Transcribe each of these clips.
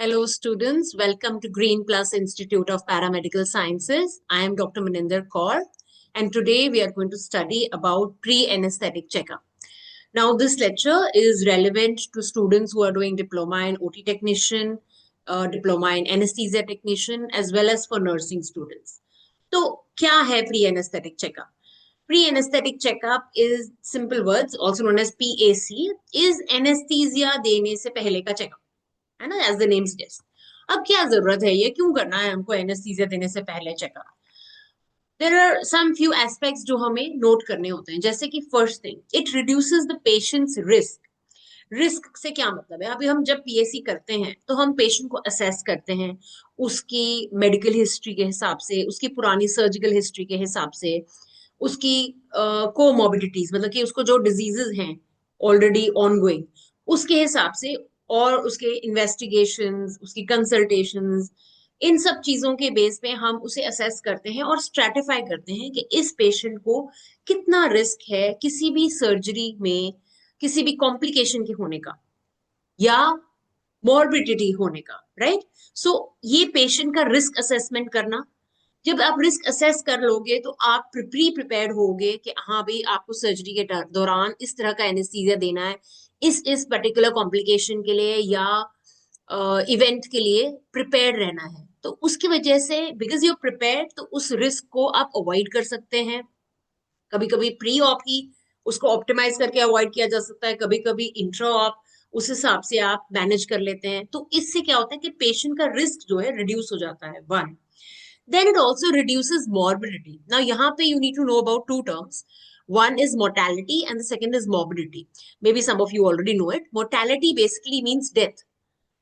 Hello, students. Welcome to Green Plus Institute of Paramedical Sciences. I am Dr. Maninder Kaur, and today we are going to study about pre-anesthetic checkup. Now, this lecture is relevant to students who are doing diploma in OT technician, diploma in anesthesia technician, as well as for nursing students. तो क्या है pre-anesthetic checkup? Pre-anesthetic checkup is simple words, also known as PAC, is anesthesia देने से पहले का checkup. है ना, as the name suggest. अब क्या जरूरत है, ये क्यों करना है हमको एनेस्थीसिया देने से पहले checkup? There are some few aspects जो हमें नोट करने होते हैं, जैसे कि first thing, it reduces the patient's risk. Risk से क्या मतलब है? अभी हम जब पीएसी करते हैं तो हम पेशेंट को असेस करते हैं उसकी मेडिकल हिस्ट्री के हिसाब से, उसकी पुरानी सर्जिकल हिस्ट्री के हिसाब से, उसकी कोमोबिडिटीज मतलब कि उसको जो डिजीजेस हैं ऑलरेडी ऑनगोइंग, उसके हिसाब से, और उसके इन्वेस्टिगेशंस, उसकी कंसल्टेशंस, इन सब चीजों के बेस पे हम उसे असेस करते हैं और स्ट्रेटिफाई करते हैं कि इस पेशेंट को कितना रिस्क है किसी भी सर्जरी में, किसी भी कॉम्प्लिकेशन के होने का या मॉर्बिडिटी होने का, राइट? सो ये पेशेंट का रिस्क असेसमेंट करना। जब आप रिस्क असेस कर लोगे तो आप प्री प्रिपेयर्ड होगे कि हाँ भाई, आपको सर्जरी के दौरान इस तरह का एनेस्थीसिया देना है, इस पर्टिकुलर कॉम्प्लिकेशन के लिए या इवेंट के लिए प्रिपेयर्ड रहना है। तो उसकी वजह से, बिकॉज यू प्रिपेयर्ड, तो उस रिस्क को आप अवॉइड कर सकते हैं। कभी कभी प्री ऑप ही उसको ऑप्टिमाइज करके अवॉइड किया जा सकता है, कभी कभी इंट्रा ऑप, उस हिसाब से आप मैनेज कर लेते हैं। तो इससे क्या होता है कि पेशेंट का रिस्क जो है रिड्यूस हो जाता है, one. Then it also reduces morbidity. Now, यहाँ पे you need to know about two terms. One is mortality and the second is morbidity. Maybe some of you already know it. Mortality basically means death.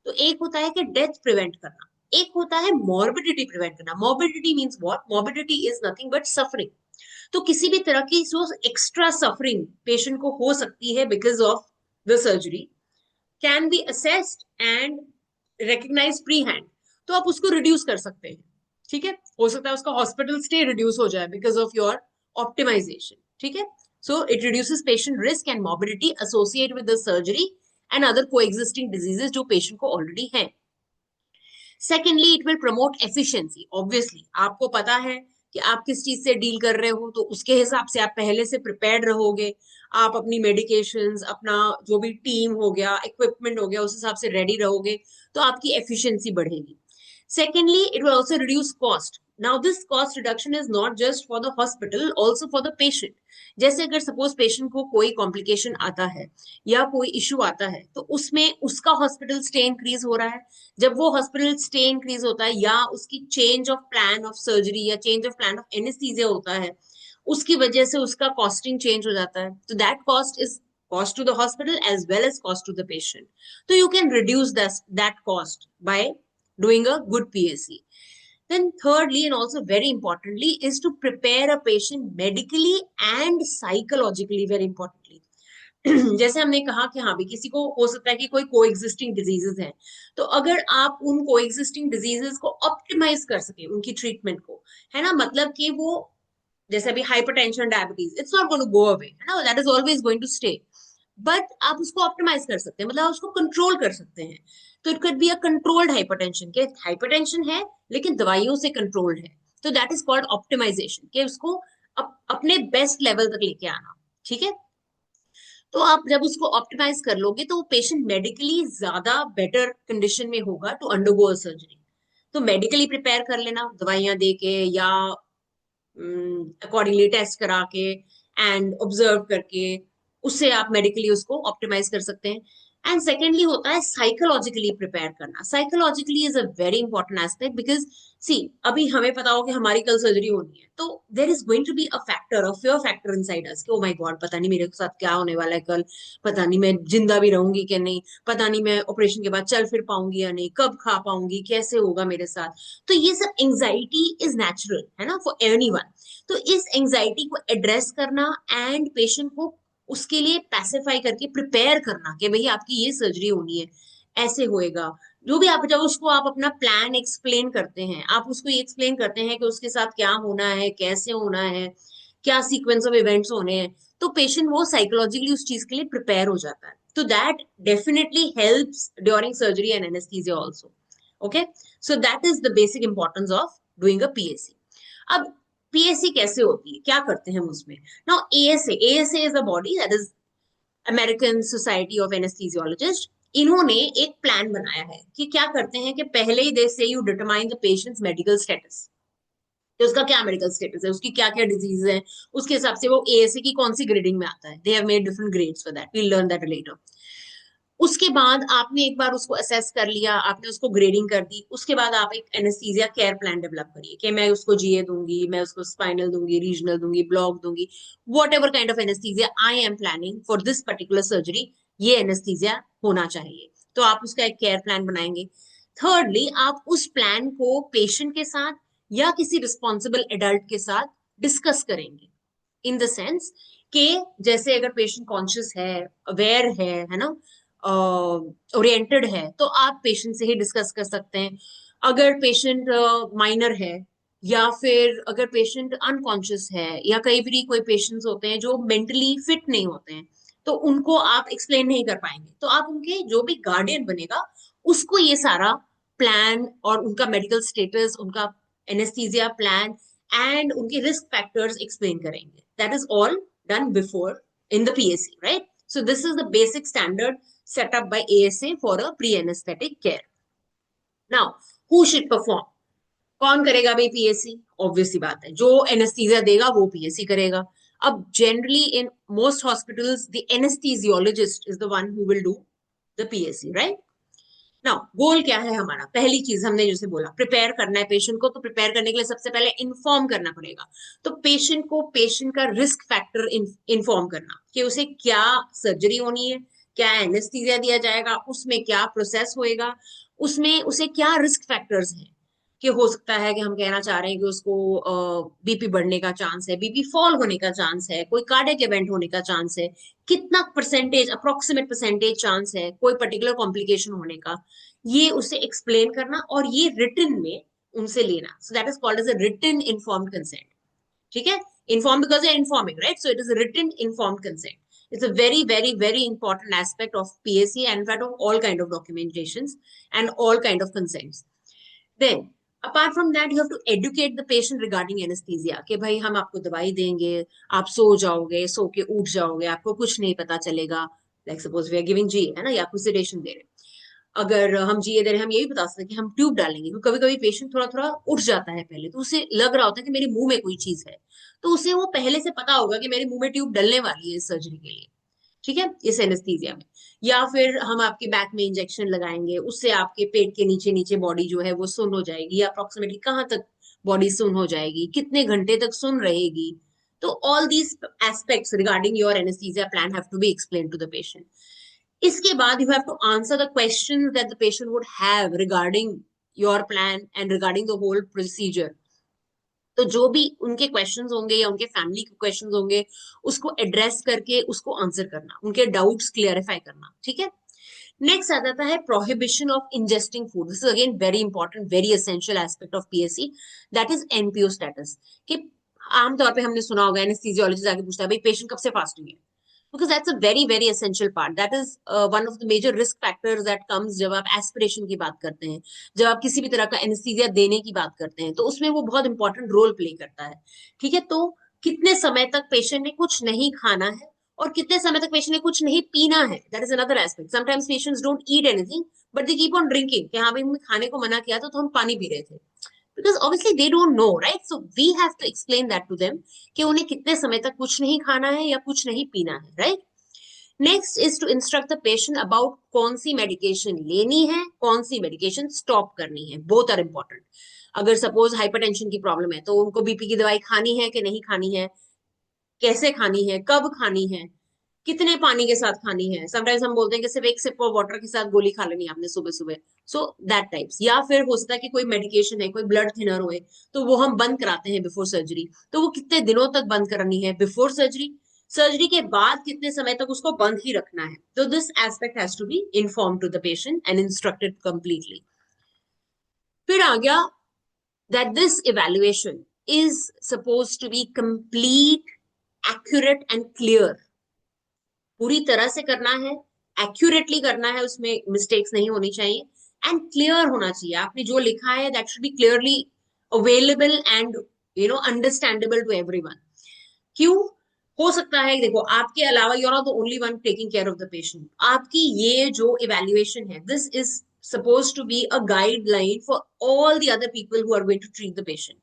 तो एक होता है कि death prevent करना, एक होता है मॉर्बिडिटी प्रिवेंट करना। Morbidity means what? Morbidity is nothing but suffering. तो किसी भी तरह की जो एक्स्ट्रा सफरिंग पेशेंट को हो सकती है because of the surgery can be assessed and recognise pre hand, तो आप उसको रिड्यूस कर सकते हैं। ठीक है, हो सकता है उसका हॉस्पिटल स्टे रिड्यूस हो जाए बिकॉज ऑफ योर ऑप्टिमाइजेशन। ठीक है, so it reduces patient risk and morbidity associate with the surgery and other coexisting diseases जो पेशेंट को ऑलरेडी है। Secondly, it will promote efficiency. Obviously आपको पता है कि आप किस चीज से डील कर रहे हो, तो उसके हिसाब से आप पहले से प्रिपेयर्ड रहोगे। आप अपनी मेडिकेशंस, अपना जो भी टीम हो गया, इक्विपमेंट हो गया, उस हिसाब से रेडी रहोगे, तो आपकी एफिशिएंसी बढ़ेगी। Secondly, it will also reduce cost. Now, this cost reduction is not just for the hospital, also for the patient. जैसे अगर सपोज पेशेंट को कोई कॉम्प्लिकेशन आता है या कोई इश्यू आता है, तो उसमें उसका हॉस्पिटल स्टे इंक्रीज हो रहा है। जब वो हॉस्पिटल स्टे इंक्रीज होता है या उसकी change of plan of surgery या change of plan of anaesthesia होता है, उसकी वजह से उसका कॉस्टिंग चेंज हो जाता है। तो that cost is cost to the hospital as well as cost to the patient. So you can reduce that cost by doing a good PAC. Then thirdly, and also very importantly, is to prepare a patient medically and psychologically, very importantly. जैसे हमने कहा कि हाँ भी, किसी को हो सकता है कि कोई को एग्जिस्टिंग डिजीजेस हैं, तो अगर आप उन को एग्जिस्टिंग डिजीजेस को ऑप्टिमाइज कर सके, उनकी ट्रीटमेंट को, है ना, मतलब कि वो, जैसे अभी hypertension, diabetes, it's not going to go away, है ना, that is always going to stay. But आप उसको ऑप्टिमाइज कर सकते हैं, मतलब उसको कंट्रोल कर सकते हैं। तो it could be a controlled hypertension, के हाइपरटेंशन है लेकिन दवाइयों से कंट्रोल्ड है, तो दैट इज कॉल्ड ऑप्टिमाइजेशन, के उसको अपने बेस्ट लेवल तक लेके आना। ठीक है, तो आप जब उसको ऑप्टिमाइज कर लोगे तो वो पेशेंट मेडिकली ज्यादा बेटर कंडीशन में होगा टू अंडरगो अ सर्जरी। तो मेडिकली प्रिपेयर कर लेना, दवाइयां दे के या अकॉर्डिंगली टेस्ट करा के एंड ऑब्जर्व करके, उससे आप मेडिकली उसको ऑप्टिमाइज कर सकते हैं। एंड सेकेंडली होता है साइकोलॉजिकली प्रिपेयर करना। Psychologically is a very important aspect, because see, अभी हमें पता हो कि हमारी कल सर्जरी होनी है, तो there is going to be a factor, a fear factor inside us, oh my God, पता नहीं मेरे साथ क्या होने वाला है कल, पता नहीं मैं जिंदा भी रहूंगी कि नहीं, पता नहीं मैं ऑपरेशन के बाद चल फिर पाऊंगी या नहीं, कब खा पाऊंगी, कैसे होगा मेरे साथ। तो ये सब एंजाइटी इज नेचुरल, है ना, फॉर एनीवन। तो इस एंजाइटी को एड्रेस करना एंड पेशेंट को उसके लिए पैसिफाई करके प्रिपेयर करना कि भैया आपकी ये सर्जरी होनी है, ऐसे होएगा। जो भी आप, जब उसको आप अपना प्लान एक्सप्लेन करते हैं, आप उसको ये एक्सप्लेन करते हैं कि उसके साथ क्या होना है, कैसे होना है, क्या सीक्वेंस ऑफ इवेंट्स होने हैं, तो पेशेंट वो साइकोलॉजिकली उस चीज के लिए प्रिपेयर हो जाता है। तो that definitely helps during surgery and anaesthesia also. Okay, so that is the basic importance of doing a PSC. अब पीएससी कैसे होती है, क्या करते हैं हम उसमें? Now ASA is a body, that is American society of anaesthesiologist. इन्होंने एक प्लान बनाया है कि क्या करते हैं कि पहले ही दे से you determine the patients medical status, कि उसका क्या मेडिकल स्टेटस है, उसकी क्या क्या डिजीज है, उसके हिसाब से वो एएसए की कौन सी ग्रेडिंग में आता है. They have made different grades for that, we learn that later. उसके बाद आपने एक बार उसको असेस कर लिया, आपने उसको ग्रेडिंग कर दी, उसके बाद आप एक एनेस्थीसिया केयर प्लान डेवलप करिए कि मैं उसको जीए दूंगी, मैं उसको स्पाइनल दूंगी, रीजनल दूंगी, ब्लॉक दूंगी, what ever kind of anaesthesia I am planning for this particular surgery, ये एनेस्थीसिया होना चाहिए. तो आप उसका एक केयर प्लान बनाएंगे. थर्डली, आप उस प्लान को पेशेंट के साथ या किसी रिस्पॉन्सिबल एडल्ट के साथ डिस्कस करेंगे, इन द सेंस कि जैसे अगर पेशेंट कॉन्शियस है, अवेयर है ना, ओरिएंटेड है, तो आप पेशेंट से ही डिस्कस कर सकते हैं. अगर पेशेंट माइनर है, या फिर अगर पेशेंट अनकॉन्शियस है, या कई बार कोई पेशेंट्स होते हैं जो मेंटली फिट नहीं होते हैं, तो उनको आप एक्सप्लेन नहीं कर पाएंगे, तो आप उनके जो भी गार्डियन बनेगा उसको ये सारा प्लान और उनका मेडिकल स्टेटस, उनका एनेस्थीसिया प्लान एंड उनके रिस्क फैक्टर्स एक्सप्लेन करेंगे. That is all done before in the PSC, right? So this is the basic standard set up by ASA for a pre-anesthetic care. Now, who should perform? कौन करेगा भाई PSC? Obvious सी बात है, जो anaesthesia देगा वो PSC करेगा. अब generally in most hospitals the anaesthesiologist is the one who will do the PSC, right? Now goal क्या है हमारा? पहली चीज हमने जैसे बोला, प्रिपेयर करना है पेशेंट को, तो प्रिपेयर करने के लिए सबसे पहले इन्फॉर्म करना पड़ेगा. तो पेशेंट को पेशेंट का रिस्क फैक्टर इन्फॉर्म करना, कि उसे क्या सर्जरी होनी है, क्या एनेस्थीसिया दिया जाएगा, उसमें क्या प्रोसेस होएगा, उसमें उसे क्या रिस्क फैक्टर्स हैं. कि हो सकता है कि हम कहना चाह रहे हैं कि उसको बीपी बढ़ने का चांस है, बीपी फॉल होने का चांस है, कोई कार्डियक इवेंट होने का चांस है, कितना परसेंटेज, अप्रोक्सीमेट परसेंटेज चांस है कोई पर्टिकुलर कॉम्प्लिकेशन होने का, ये उसे एक्सप्लेन करना और ये रिटन में उनसे लेना. So that is called as a written informed consent. ठीक है, inform because you're informing, right? So it is a written informed consent. It's a very very very important aspect of PSC and in fact of all kind of documentations and all kind of consents. Then apart from that you have to educate the patient regarding anesthesia, कि भाई हम आपको दवाई देंगे, आप सो जाओगे, सो के उठ जाओगे, आपको कुछ नहीं पता चलेगा. Like suppose we are giving जी, है ना, या आपको सेडेशन दे रहे, अगर हम जीए दे रहे हैं, हम यही बता सकते हैं कि हम ट्यूब डालेंगे, क्योंकि कभी कभी पेशेंट थोड़ा थोड़ा उठ जाता है पहले, तो उसे लग रहा होता है कि मेरे मुंह में कोई चीज है, तो उसे वो पहले से पता होगा कि मेरे मुंह में ट्यूब डलने वाली है इस सर्जरी के लिए. ठीक है, इस एनेस्थीसिया में. या फिर हम आपके बैक में इंजेक्शन लगाएंगे, उससे आपके पेट के नीचे नीचे बॉडी जो है वो सुन हो जाएगी, या अप्रोक्सीमेटली कहाँ तक बॉडी सुन हो जाएगी, कितने घंटे तक सुन रहेगी. तो all these aspects regarding your anaesthesia plan have to be explain to the patient. इसके बाद you have to answer the questions that the patient would have regarding your plan and regarding the whole procedure. तो जो भी उनके questions होंगे या उनके family के क्वेश्चंस होंगे, उसको एड्रेस करके उसको आंसर करना, उनके डाउट्स क्लियरिफाई करना. ठीक है. नेक्स्ट आ जाता है prohibition of ingesting food. This is again very important, very essential aspect of PSC, that is NPO status. कि आमतौर पे हमने सुना होगा एनेस्थीसियोलॉजिस्ट आके पूछता है भाई पेशेंट कब से फास्टिंग है, because that's a very very essential part. That is one of the major risk factors that comes जब आप एस्पिरेशन की बात करते हैं, जब आप किसी भी तरह का एनेस्थीसिया देने की बात करते हैं, तो उसमें वो बहुत इंपॉर्टेंट रोल प्ले करता है. ठीक है, तो कितने समय तक पेशेंट ने कुछ नहीं खाना है और कितने समय तक पेशेंट ने कुछ नहीं पीना है, that is another aspect. Sometimes patients don't eat anything but they keep on drinking, कि हाँ भाई हमने खाने को मना किया था तो हम पानी पी रहे थे, because obviously they don't know, right? So we have to explain that to them कि उन्हें कितने समय तक कुछ नहीं खाना है या कुछ नहीं पीना है, right? Next is to instruct the patient about कौन सी मेडिकेशन लेनी है, कौन सी मेडिकेशन स्टॉप करनी है. Both are important. अगर सपोज हाइपरटेंशन की प्रॉब्लम है तो उनको बीपी की दवाई खानी है कि नहीं खानी है, कैसे खानी है, कब खानी है, कितने पानी के साथ खानी है. समटाइम्स हम बोलते हैं कि सिर्फ एक सिप ऑफ वाटर के साथ गोली खा लेनी है आपने सुबह सुबह. So that types. या फिर हो सकता है कि कोई मेडिकेशन है, कोई ब्लड थिनर होए, तो वो हम बंद कराते हैं बिफोर सर्जरी, तो वो कितने दिनों तक बंद करनी है बिफोर सर्जरी, सर्जरी के बाद कितने समय तक उसको बंद ही रखना है. तो this aspect has to be inform to the patient and instructed completely. फिर आ गया that this evaluation is suppose to be complete, accurate and clear. पूरी तरह से करना है, एक्यूरेटली करना है, उसमें मिस्टेक्स नहीं होनी चाहिए, एंड क्लियर होना चाहिए। आपने जो लिखा है that should be clearly available and understandable to everyone. क्यों? हो सकता है देखो आपके अलावा you are not the only one taking care of the patient. आपकी ये जो इवैल्यूएशन है, this is supposed to be a guideline for all the other people who are going to treat the patient.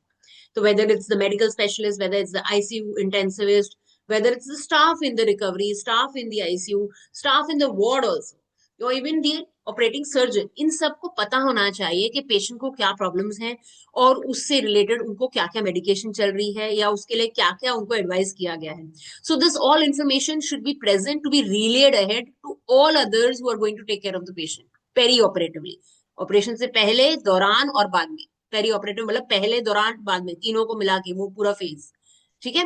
So whether it's the medical specialist, whether it's the ICU intensivist, whether it's the staff in the recovery, staff in the ICU, staff in the ward also, or even the operating surgeon, इन सबको पता होना चाहिए कि patient को क्या problems हैं और उससे रिलेटेड उनको क्या क्या मेडिकेशन चल रही है या उसके लिए क्या क्या उनको एडवाइस किया गया है। So this all information should be present to be relayed ahead to all others who are going to take care of the patient perioperatively. Operation से पहले, दौरान और बाद में। पेरी ऑपरेटिव मतलब पहले, दौरान, बाद में, तीनों को मिला के वो पूरा फेज। ठीक है?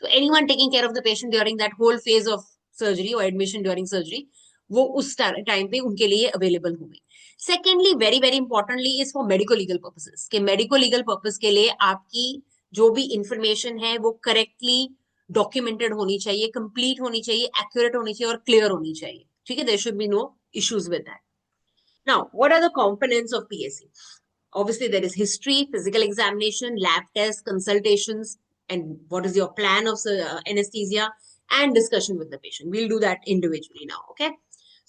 तो anyone taking care of the patient during that whole phase of surgery और एडमिशन ड्यूरिंग सर्जरी, वो उस टाइम पे उनके लिए अवेलेबल होंगे। Secondly, very very importantly is for medico legal purposes, के मेडिको लीगल पर्पस के लिए आपकी जो भी इंफॉर्मेशन है वो करेक्टली डॉक्यूमेंटेड होनी चाहिए, कंप्लीट होनी चाहिए, एक्यूरेट होनी चाहिए और क्लियर होनी चाहिए। ठीक है? There should be no issues with that. Now what are the components of PSC? Obviously, there is history, physical examination, lab tests, consultations, and what is your plan of anesthesia and discussion with the patient. We'll do that individually now, okay?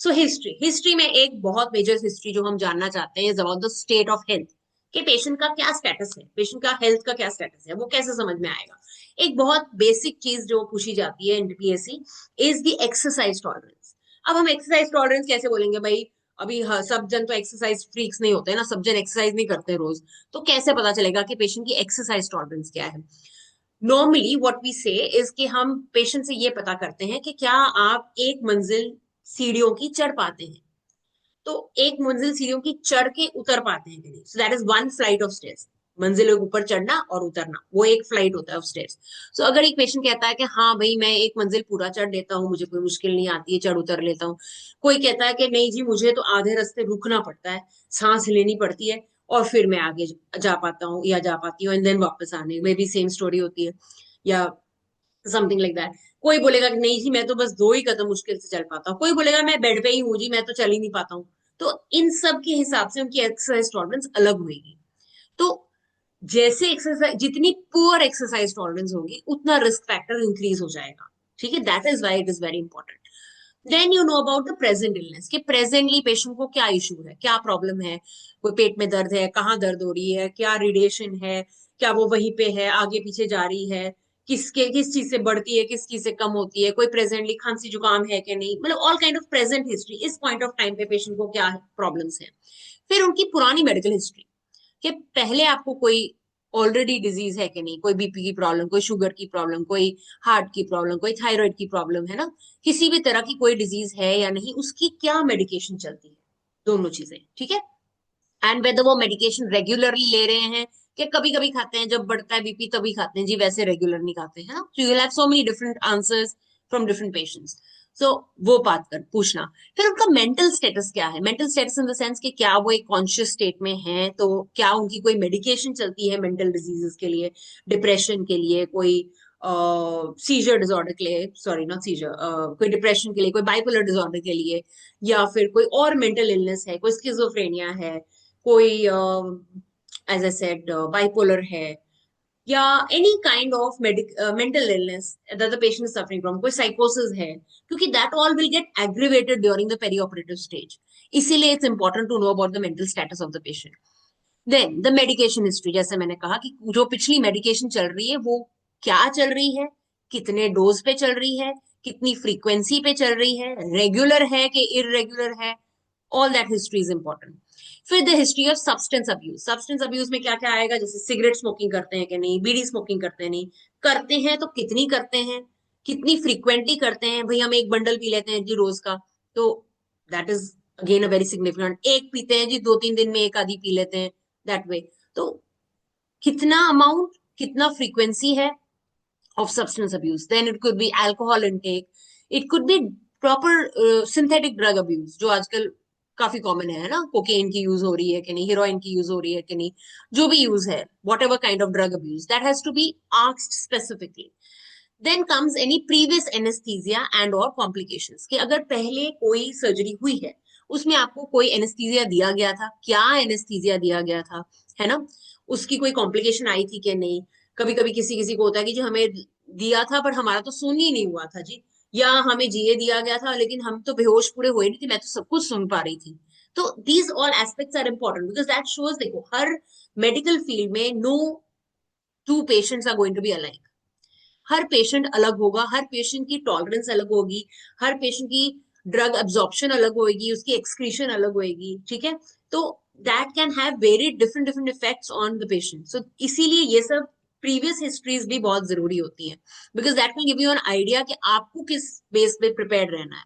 So history. History में एक बहुत major history जो हम जानना चाहते हैं is about the state of health. कि patient का क्या स्टेटस है, पेशेंट का हेल्थ का क्या स्टेटस है, वो कैसे समझ में आएगा। एक बहुत बेसिक चीज जो पूछी जाती है NPSC is the exercise tolerance. अब हम एक्सरसाइज टॉलरेंस कैसे बोलेंगे भाई? अभी सब जन तो एक्सरसाइज फ्रीक्स नहीं होते ना, सब जन एक्सरसाइज नहीं करते रोज, तो कैसे पता चलेगा कि पेशेंट की एक्सरसाइज टॉलरेंस क्या है? नॉर्मली व्हाट वी से इज कि हम पेशेंट से ये पता करते हैं कि क्या आप एक मंजिल सीढ़ियों की चढ़ पाते हैं, तो एक मंजिल सीढ़ियों की चढ़ के उतर पाते हैं कि नहीं। सो that is one flight of stairs. मंजिल के ऊपर चढ़ना और उतरना, वो एक फ्लाइट होता है ऑफ स्टेयर्स। सो अगर एक पेशेंट कहता है कि हाँ भाई मैं एक मंजिल पूरा चढ़ लेता हूँ, मुझे कोई मुश्किल नहीं आती है, चढ़ उतर लेता हूँ। कोई कहता है कि नहीं जी मुझे तो आधे रास्ते रुकना पड़ता है, सांस लेनी पड़ती है और फिर मैं आगे जा पाता हूँ या जा पाती हूँ, एंड देन वापस आने में भी सेम स्टोरी होती है, या समथिंग लाइक दैट। कोई बोलेगा कि नहीं जी मैं तो बस 2 ही कदम मुश्किल से चल पाता हूँ, कोई बोलेगा मैं बेड पे ही हूँ जी, मैं तो चल ही नहीं पाता हूँ। तो इन सब के हिसाब से उनकी एक्सरसाइज टॉलरेंस अलग होगी। तो जैसे एक्सरसाइज, जितनी पुअर एक्सरसाइज टॉलरेंस होगी उतना रिस्क फैक्टर इंक्रीज हो जाएगा। ठीक है? That is why it is very important. Then you know about the present illness, कि प्रेजेंटली पेशेंट को क्या इशू है, क्या प्रॉब्लम है, कोई पेट में दर्द है, कहाँ दर्द हो रही है, क्या रेडिएशन है, क्या वो वहीं पे है, आगे पीछे जा रही है, किस चीज से बढ़ती है, किस चीज से कम होती है, कोई प्रेजेंटली खांसी जुकाम है कि नहीं, मतलब all kind of present history, इस पॉइंट ऑफ टाइम पे पेशेंट को क्या प्रॉब्लम्स है। फिर उनकी पुरानी मेडिकल हिस्ट्री, कि पहले आपको कोई ऑलरेडी डिजीज है कि नहीं, कोई बीपी की प्रॉब्लम, कोई शुगर की प्रॉब्लम, कोई हार्ट की प्रॉब्लम, कोई थायराइड की प्रॉब्लम है ना, किसी भी तरह की कोई डिजीज है या नहीं, उसकी क्या मेडिकेशन चलती है, दोनों चीजें। ठीक है? एंड वेदर वो मेडिकेशन रेगुलरली ले रहे हैं कि कभी कभी खाते हैं, जब बढ़ता है बीपी तभी खाते हैं जी, वैसे रेगुलर नहीं खाते हैं ना। So you will have so many different answers from different patients. So वो बात कर पूछना। फिर उनका मेंटल स्टेटस क्या है, mental status in the sense कि क्या वो एक कॉन्शियस स्टेट में है, तो क्या उनकी कोई मेडिकेशन चलती है मेंटल डिजीजेस के लिए, डिप्रेशन के लिए, कोई सीजर डिसऑर्डर के लिए, सॉरी नॉट सीजर, कोई डिप्रेशन के लिए, कोई बाइपोलर डिसऑर्डर के लिए, या फिर कोई और मेंटल इलनेस है, कोई स्किजोफ्रेनिया है, कोई एज आई सेड बाइपोलर है, या any kind of mental illness that the patient is suffering from, कोई साइकोसिस है, क्योंकि that all will get aggravated during the perioperative stage. इसीलिए it's important to know about the mental status of the patient. Then the medication history, जैसे मैंने कहा कि जो पिछली मेडिकेशन चल रही है वो क्या चल रही है, कितने डोज पे चल रही है, कितनी फ्रीक्वेंसी पे चल रही है, रेगुलर है कि इरेगुलर है, all that history is important. फिर the history of substance abuse, substance abuse में क्या क्या आएगा, जैसे सिगरेट स्मोकिंग करते हैं कि नहीं, बीड़ी स्मोकिंग करते हैं नहीं, करते हैं तो कितनी करते हैं, कितनी फ्रीक्वेंटली करते हैं, भाई हम एक बंडल पी लेते हैं जी रोज का, तो that is again a very significant. एक पीते हैं जी, 2-3 दिन में एक आधी पी लेते हैं, दैट वे। तो कितना अमाउंट, कितना फ्रीक्वेंसी है of substance abuse. Then it could be alcohol intake. It could be proper synthetic drug abuse, जो आजकल काफी कॉमन है ना, कोकेन की यूज हो रही है कि नहीं, हीरोइन की यूज हो रही है कि नहीं, जो भी यूज है, whatever kind of drug abuse, that has to be asked specifically. Then comes any previous anaesthesia and और कॉम्प्लिकेशंस, कि अगर पहले कोई सर्जरी हुई है उसमें आपको कोई एनेस्थीसिया दिया गया था, क्या एनेस्थीसिया दिया गया था, है ना, उसकी कोई कॉम्प्लिकेशन आई थी कि नहीं। कभी कभी किसी किसी को होता है कि जो हमें दिया था पर हमारा तो सुन ही नहीं हुआ था जी, या हमें जीए दिया गया था लेकिन हम तो बेहोश पूरे हुए नहीं थे, मैं तो सब कुछ सुन पा रही थी। तो these all aspects are important because that shows, देखो हर मेडिकल फील्ड में no two patients are going to be alike. हर पेशेंट अलग होगा, हर पेशेंट की टॉलरेंस अलग होगी, हर पेशेंट की ड्रग एब्जॉर्प्शन अलग होगी, उसकी एक्सक्रीशन अलग होगी, ठीक है। तो that can have very different different effects on the patient. So इसीलिए ये सब प्रीवियस हिस्ट्रीज भी बहुत जरूरी होती है, because that can give you an idea कि आपको किस बेस पे प्रिपेयर रहना है।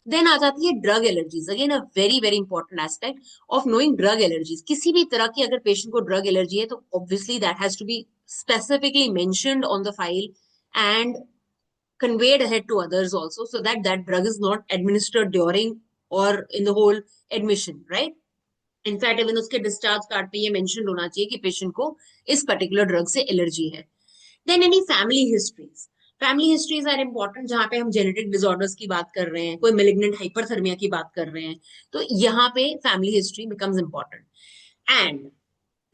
देन आ जाती है drug allergies, again a very very important aspect of knowing drug allergies. किसी भी तरह की अगर पेशेंट को ड्रग एलर्जी है तो obviously that has to be specifically mentioned on the file and conveyed ahead to others also, so that that drug is not administered during or in the whole admission, right? In fact even उसके discharge card पे ये mention होना चाहिए कि patient को इस particular drug से allergy है। Then any family histories, family histories are important, जहां पे हम जेनेटिक डिसऑर्डर्स की बात कर रहे हैं, कोई मेलिग्नेंट हाइपरथर्मिया की बात कर रहे हैं, तो यहाँ पे family history becomes important. And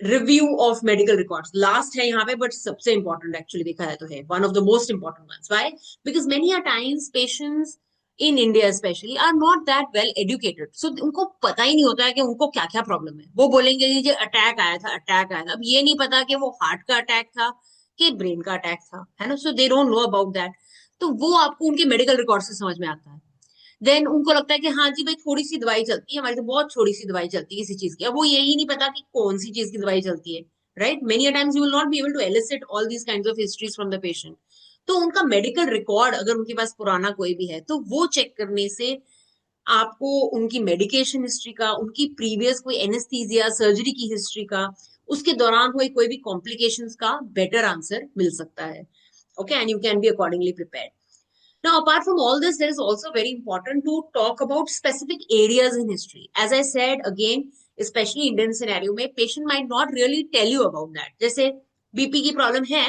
review of medical records last है यहाँ पे, बट सबसे इंपॉर्टेंट एक्चुअली देखा है तो है one of the most important ones. Why? Because many a times patients in India specially are not that well educated, so उनको पता ही नहीं होता है कि उनको क्या क्या प्रॉब्लम है। वो बोलेंगे कि अटैक आया था, अटैक आया था, अब ये नहीं पता कि वो हार्ट का अटैक था कि ब्रेन का अटैक था, है ना। So they don't know about that. तो वो आपको उनके मेडिकल रिकॉर्ड से समझ में आता है। देन उनको लगता है कि हाँ जी भाई थोड़ी सी दवाई चलती है, हमारी तो बहुत थोड़ी सी दवाई चलती है किसी चीज की। अब वो यही नहीं पता कि कौन सी चीज की दवाई चलती है, right. Many times you will not be able to elicit all these kinds of histories from the patient. तो उनका मेडिकल रिकॉर्ड अगर उनके पास पुराना कोई भी है तो वो चेक करने से आपको उनकी मेडिकेशन हिस्ट्री का, उनकी प्रीवियस कोई एनेस्थीसिया सर्जरी की हिस्ट्री का, उसके दौरान हुई कोई भी कॉम्प्लिकेशंस का बेटर आंसर मिल सकता है। Okay, and you can be accordingly prepared. Now, apart from all this, there is also very important to talk about specific areas in history. As I said again, especially Indian scenario में patient might not really tell you about that. जैसे BP की problem है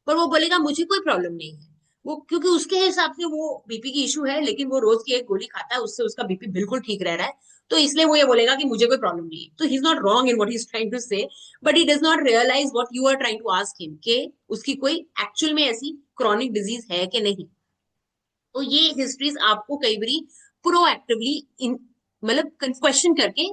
पर वो बोलेगा मुझे कोई problem नहीं है, वो क्योंकि उसके हिसाब से वो बीपी की इशू है, लेकिन वो रोज की एक गोली खाता है, उससे उसका बीपी बिल्कुल ठीक रह रहा है, तो इसलिए वो ये बोलेगा कि मुझे कोई प्रॉब्लम नहीं है। तो he is not wrong in what he is trying to say, but he does not realize what you are trying to ask him कि उसकी कोई एक्चुअल में ऐसी क्रॉनिक डिजीज है कि नहीं। तो ये हिस्ट्रीज आपको कई बारी प्रोएक्टिवली इन मतलब क्वेश्चन करके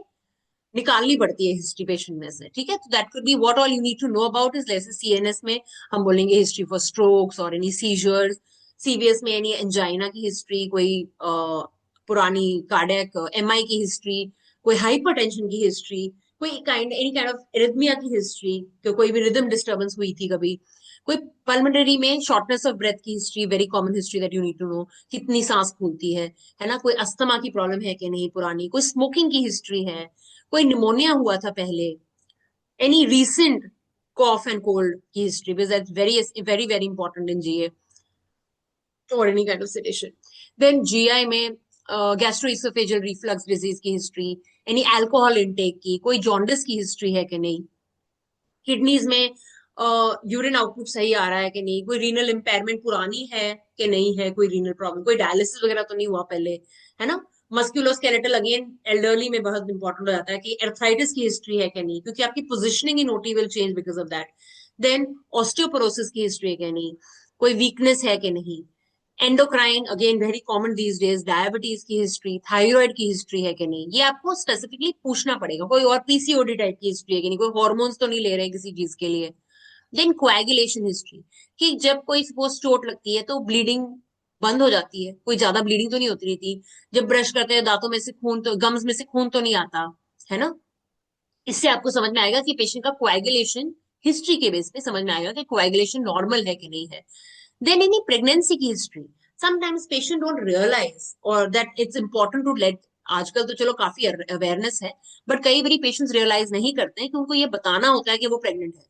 निकालनी पड़ती है हिस्ट्री पेशेंट में से, ठीक है। तो that could be what all you need to know about is, जैसे सीएनएस में हम बोलेंगे हिस्ट्री फॉर स्ट्रोक्स और एनी सीजर्स, सीवीएस में एनी एंजाइना की हिस्ट्री, कोई पुरानी कार्डियक एमआई की हिस्ट्री, कोई हाइपरटेंशन की हिस्ट्री, कोई kind any kind of arrhythmia की हिस्ट्री, कोई भी रिदम डिस्टर्बेंस हुई थी कभी, कोई पल्मोनरी में शॉर्टनेस ऑफ ब्रेथ की history, very common history that you need to know, कितनी सांस फूलती है ना, कोई अस्थमा की प्रॉब्लम है कि नहीं पुरानी, कोई स्मोकिंग की हिस्ट्री है, कोई निमोनिया हुआ था पहले, any recent cough and cold की history, because that's very very very important in GA और any kind of sedation. Then GI में गैस्ट्रोइसोफेजियल रिफ्लक्स डिजीज की हिस्ट्री, एनी अल्कोहल इनटेक की, कोई जॉन्डिस की हिस्ट्री है कि नहीं, किडनीज में यूरिन आउटपुट सही आ रहा है कि नहीं, कोई रीनल इम्पेयरमेंट पुरानी है कि नहीं है, कोई रीनल प्रॉब्लम, कोई डायलिसिस वगैरह तो नहीं हुआ पहले, है ना। मस्कुलोस्केलेटल अगेन एल्डरली में बहुत इंपॉर्टेंट हो जाता है कि एर्थराइटिस की हिस्ट्री है कि नहीं, क्योंकि आपकी positioning in OT will change because of that. Then osteoporosis की हिस्ट्री है कि नहीं, कोई वीकनेस है कि नहीं, endocrine again very common these days, diabetes की हिस्ट्री, थायराइड की हिस्ट्री है कि नहीं, ये आपको स्पेसिफिकली पूछना पड़ेगा। कोई और पीसीओडी टाइप की हिस्ट्री है कि नहीं, कोई हॉर्मोन्स तो नहीं ले रहे हैं किसी चीज के लिए। देन कोएगुलेशन हिस्ट्री, कि जब कोई सपोज चोट लगती है तो ब्लीडिंग बंद हो जाती है, कोई ज्यादा ब्लीडिंग तो नहीं होती रहती, जब ब्रश करते हैं दांतों में से खून तो, गम्स में से खून तो नहीं आता, है ना। इससे आपको समझ में आएगा कि पेशेंट का कोएगुलेशन हिस्ट्री के बेस पे समझ में आएगा कि कोएगुलेशन नॉर्मल है कि नहीं है। देन एनी प्रेगनेंसी की history, sometimes patient don't realize और that it's important to let, आजकल तो चलो काफी अवेयरनेस है, बट कई बार पेशेंट्स रियलाइज नहीं करते हैं कि उनको ये बताना होता है कि वो प्रेग्नेंट है,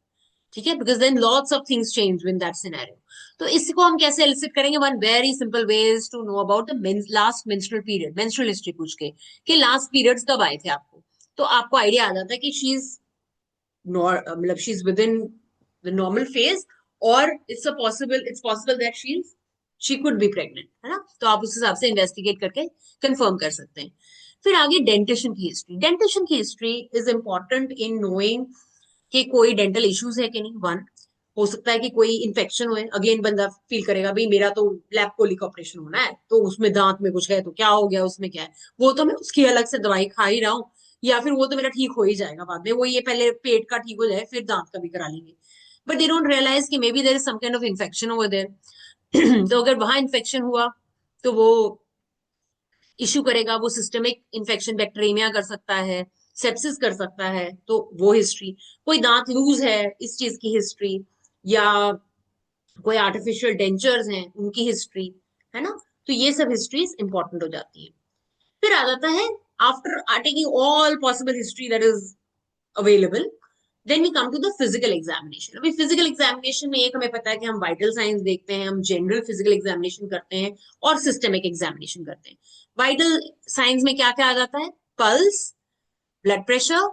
ठीक है, because then lots of things change in that scenario. तो इसको हम कैसे एलिसिट करेंगे? One very simple way is to know about the last menstrual period, menstrual history पूछ के कि लास्ट पीरियड्स कब आए थे आपको, तो आपको आइडिया आ जाता है कि शी इज मतलब she is within the normal phase, और it's possible that she could be pregnant, है ना। तो आप उस हिसाब से इन्वेस्टिगेट करके कंफर्म कर सकते हैं। फिर आगे डेंटेशन की हिस्ट्री। डेंटेशन की history is important in knowing कि कोई डेंटल इश्यूज है कि नहीं। वन, हो सकता है कि कोई इन्फेक्शन हुए, अगेन बंदा फील करेगा भाई मेरा तो लैब कोली का ऑपरेशन होना है, तो उसमें दांत में कुछ है तो क्या हो गया, उसमें क्या है, वो तो मैं उसकी अलग से दवाई खा ही रहा हूँ, या फिर वो तो मेरा ठीक हो ही जाएगा बाद में, वो ये पहले पेट का ठीक हो जाए फिर दांत का भी करा लेंगे। बट दे डोंट रियलाइज कि maybe there is some kind of infection over there. तो अगर वहां इन्फेक्शन हुआ तो वो इश्यू करेगा, वो सिस्टमिक इन्फेक्शन बैक्टीरिया कर सकता है, सेप्सिस कर सकता है, तो वो हिस्ट्री। कोई दांत लूज है इस चीज की हिस्ट्री, या कोई आर्टिफिशियल डेंचर्स हैं उनकी हिस्ट्री, है ना। तो ये सब हिस्ट्रीज इंपॉर्टेंट हो जाती है। फिर आ जाता है, after taking all possible history that is available, then we come to the physical examination. अभी फिजिकल एग्जामिनेशन में एक हमें पता है कि हम वाइटल साइंस देखते हैं, हम जनरल फिजिकल एग्जामिनेशन करते हैं और सिस्टमिक एग्जामिनेशन करते हैं। वाइटल साइंस में क्या क्या आ जाता है? Pulse, blood pressure,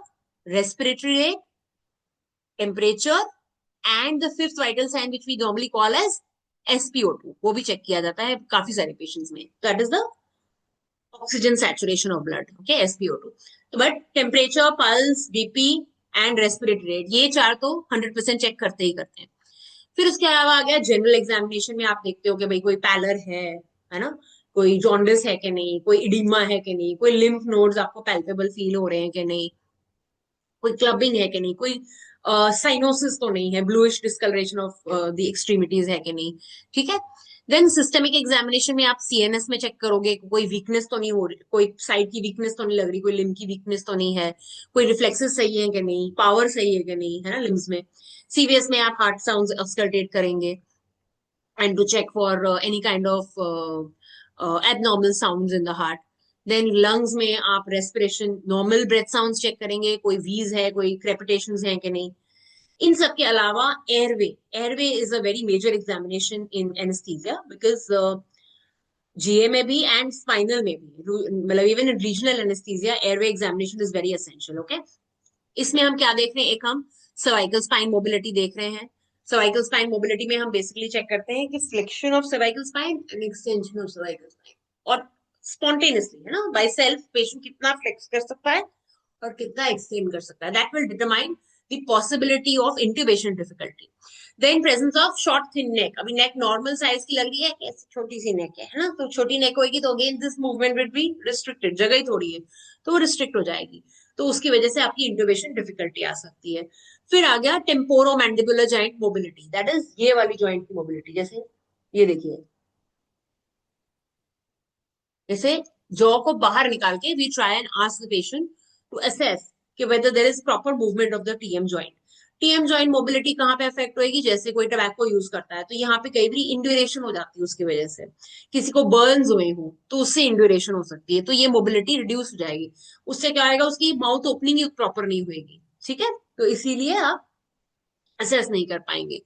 respiratory rate, temperature, and the fifth vital sign which we normally call as SpO2, वो भी चेक किया जाता है काफी सारे पेशेंट्स में। That is the oxygen saturation of blood, okay, SpO2। तो but temperature, pulse, BP and respiratory rate, ये चार तो 100% चेक करते ही करते हैं। फिर उसके अलावा आ गया जनरल एग्जामिनेशन में, आप देखते हो कि भाई कोई पैलर है ना, कोई जॉन्डिस है कि नहीं, कोई इडीमा है कि नहीं, कोई लिम्फ नोड्स आपको पैल्पेबल फील हो रहे हैं कि नहीं, कोई क्लबिंग है कि नहीं, कोई साइनोसिस तो नहीं है, bluish discolouration of the extremities है कि नहीं, ठीक है। देन सिस्टमिक एग्जामिनेशन में आप CNS में चेक करोगे कोई वीकनेस तो नहीं हो रही, कोई साइड की वीकनेस तो नहीं लग रही, कोई लिम्ब की वीकनेस तो नहीं है, कोई रिफ्लेक्सेस सही है कि नहीं, पावर सही है कि नहीं, है ना लिम्स में। CVS में आप हार्ट साउंड्स ऑस्कल्टेट करेंगे and to check for any kind of abnormal sounds in the heart. Then lungs में आप respiration, normal breath sounds check करेंगे, कोई wheeze है, कोई crepitations है कि नहीं। इन सब के अलावा airway is a very major examination in anaesthesia, because GA में भी एंड स्पाइनल में भी, मतलब even in regional anaesthesia airway examination is very essential, okay. इसमें हम क्या देख रहे हैं? एक हम सर्वाइकल स्पाइन मोबिलिटी देख रहे हैं। सर्वाइकल स्पाइन मोबिलिटी में हम बेसिकली चेक करते हैं कि flexion of cervical spine and extension of cervical spine, और स्पॉन्टेनियसली, है ना, बाय सेल्फ पेशेंट कितना फ्लेक्स कर सकता है और कितना एक्सटेंड कर सकता है, that will determine the possibility of intubation difficulty. Then presence of short thin neck. अभी नेक नॉर्मल साइज की लग रही है, कैसी छोटी सी नेक है ना, तो छोटी नेक होगी तो again this movement will be restricted, जगह ही थोड़ी है तो वो रिस्ट्रिक्ट हो जाएगी, तो उसकी वजह से आपकी इंट्यूबेशन डिफिकल्टी आ सकती है। फिर आ गया temporo mandibular joint mobility, that is ये वाली जॉइंट की मोबिलिटी। जैसे ये देखिए, जैसे जॉ को बाहर निकाल के we try and ask the patient to assess कि whether there is proper movement of the TM joint. TM joint mobility कहाँ पे अफेक्ट होएगी? जैसे कोई टबैको यूज करता है तो यहाँ पे कई बार इंड्यूरेशन हो जाती है उसकी वजह से, किसी को बर्न्स हुए हो तो उससे इंड्यूरेशन हो सकती है, तो ये मोबिलिटी रिड्यूस हो जाएगी। उससे क्या होगा? उसकी माउथ ओपनिंग प्रॉपर नहीं होगी, ठीक है, तो इसीलिए आप असेस नहीं कर पाएंगे।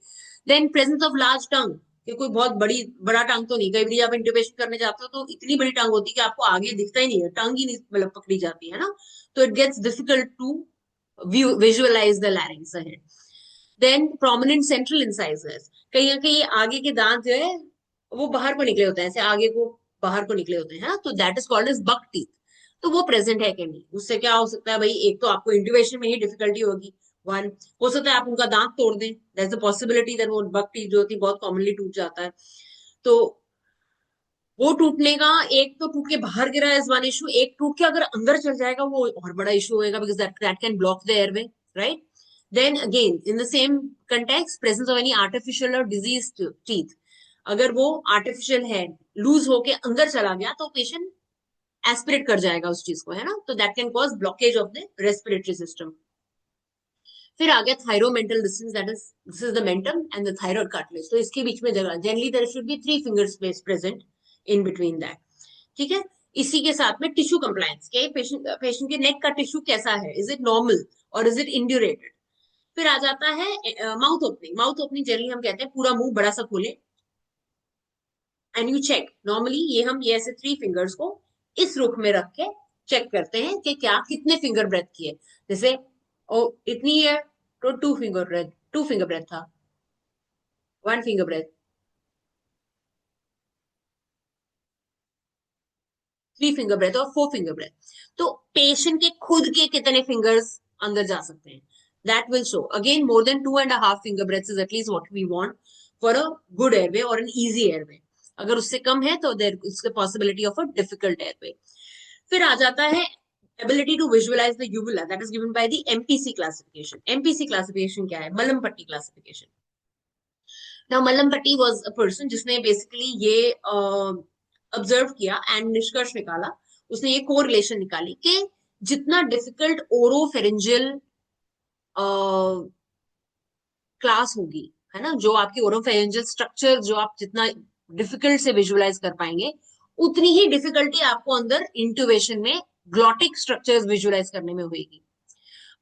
देन प्रेजेंस ऑफ लार्ज टंग, कि कोई बहुत बड़ा टंग तो नहीं, कई बार आप इंट्यूबेशन करने जाते हो तो इतनी बड़ी टंग होती है कि आपको आगे दिखता ही नहीं है, टंग ही नहीं मतलब पकड़ी जाती है ना, तो it gets difficult to visualise the larynx ahead. Then prominent central incisors, कहीं ना कहीं आगे के दांत जो है वो बाहर को निकले होते हैं, ऐसे आगे को बाहर को निकले होते हैं, हाँ? तो that is called as buck teeth. तो वो प्रेजेंट है कि नहीं, उससे क्या हो सकता है भाई? एक तो आपको इंट्यूबेशन में ही डिफिकल्टी होगी, वन। हो सकता है आप उनका दांत तोड़ दें, दैट्स द पॉसिबिलिटी दैट वो बक टीथ जो होती है बहुत कॉमनली टूट जाता है, तो वो टूटने का, एक तो टूट के बाहर गिरा इज वन इशू, एक टूट के अगर अंदर चल जाएगा वो और बड़ा इशू होएगा, because that can block the airway, right. Then again in the same context, presence of any artificial और डिजीज टीथ, अगर वो आर्टिफिशियल है, लूज होके अंदर चला गया तो पेशेंट एस्पिरेट कर जाएगा उस चीज को, है ना, तो that can cause blockage of the respiratory system. फिर आ गया thyromental distance, that is this is the mentum and the thyroid cartilage, तो इसके बीच में जगह, generally there should be 3 finger space present in between that, ठीक है। इसी के साथ में टिश्यू कंप्लायंस के, पेशेंट के नेक का टिश्यू कैसा है, इज इट नॉर्मल और इज इट इंड्यूरेटेड। फिर आ जाता है mouth opening. Mouth opening generally हम कहते हैं पूरा मुंह बड़ा सा खोले एंड यू चेक, नॉर्मली ये ऐसे 3 फिंगर्स को इस रुख में रख के चेक करते हैं कि क्या कितने फिंगर ब्रेथ किए, जैसे ओ इतनी है तो 2 फिंगर ब्रेथ, 2 फिंगर ब्रेथ था, 1 फिंगर ब्रेथ, 3 फिंगर ब्रेथ और 4 फिंगर ब्रेथ, तो पेशेंट के खुद के कितने फिंगर्स अंदर जा सकते हैं, that will show. Again, more than 2.5 finger breaths is at least what we want for a good airway or an easy airway. अगर उससे कम है तो there is a possibility of a difficult airway. फिर आ जाता है ability to visualize the uvula, that is given by the MPC classification. MPC classification क्या है? मलमपट्टी classification. Now मलमपट्टी was a person जिसने basically ये observe किया and निष्कर्ष निकाला, उसने ये correlation निकाली कि जितना difficult oropharyngeal क्लास होगी, है ना, जो आपकी ओरोफेरेंजियल स्ट्रक्चर जो आप जितना डिफिकल्ट से विजुअलाइज कर पाएंगे, उतनी ही डिफिकल्टी आपको अंदर इंट्यूबेशन में ग्लॉटिक स्ट्रक्चर्स विजुअलाइज करने में होगी.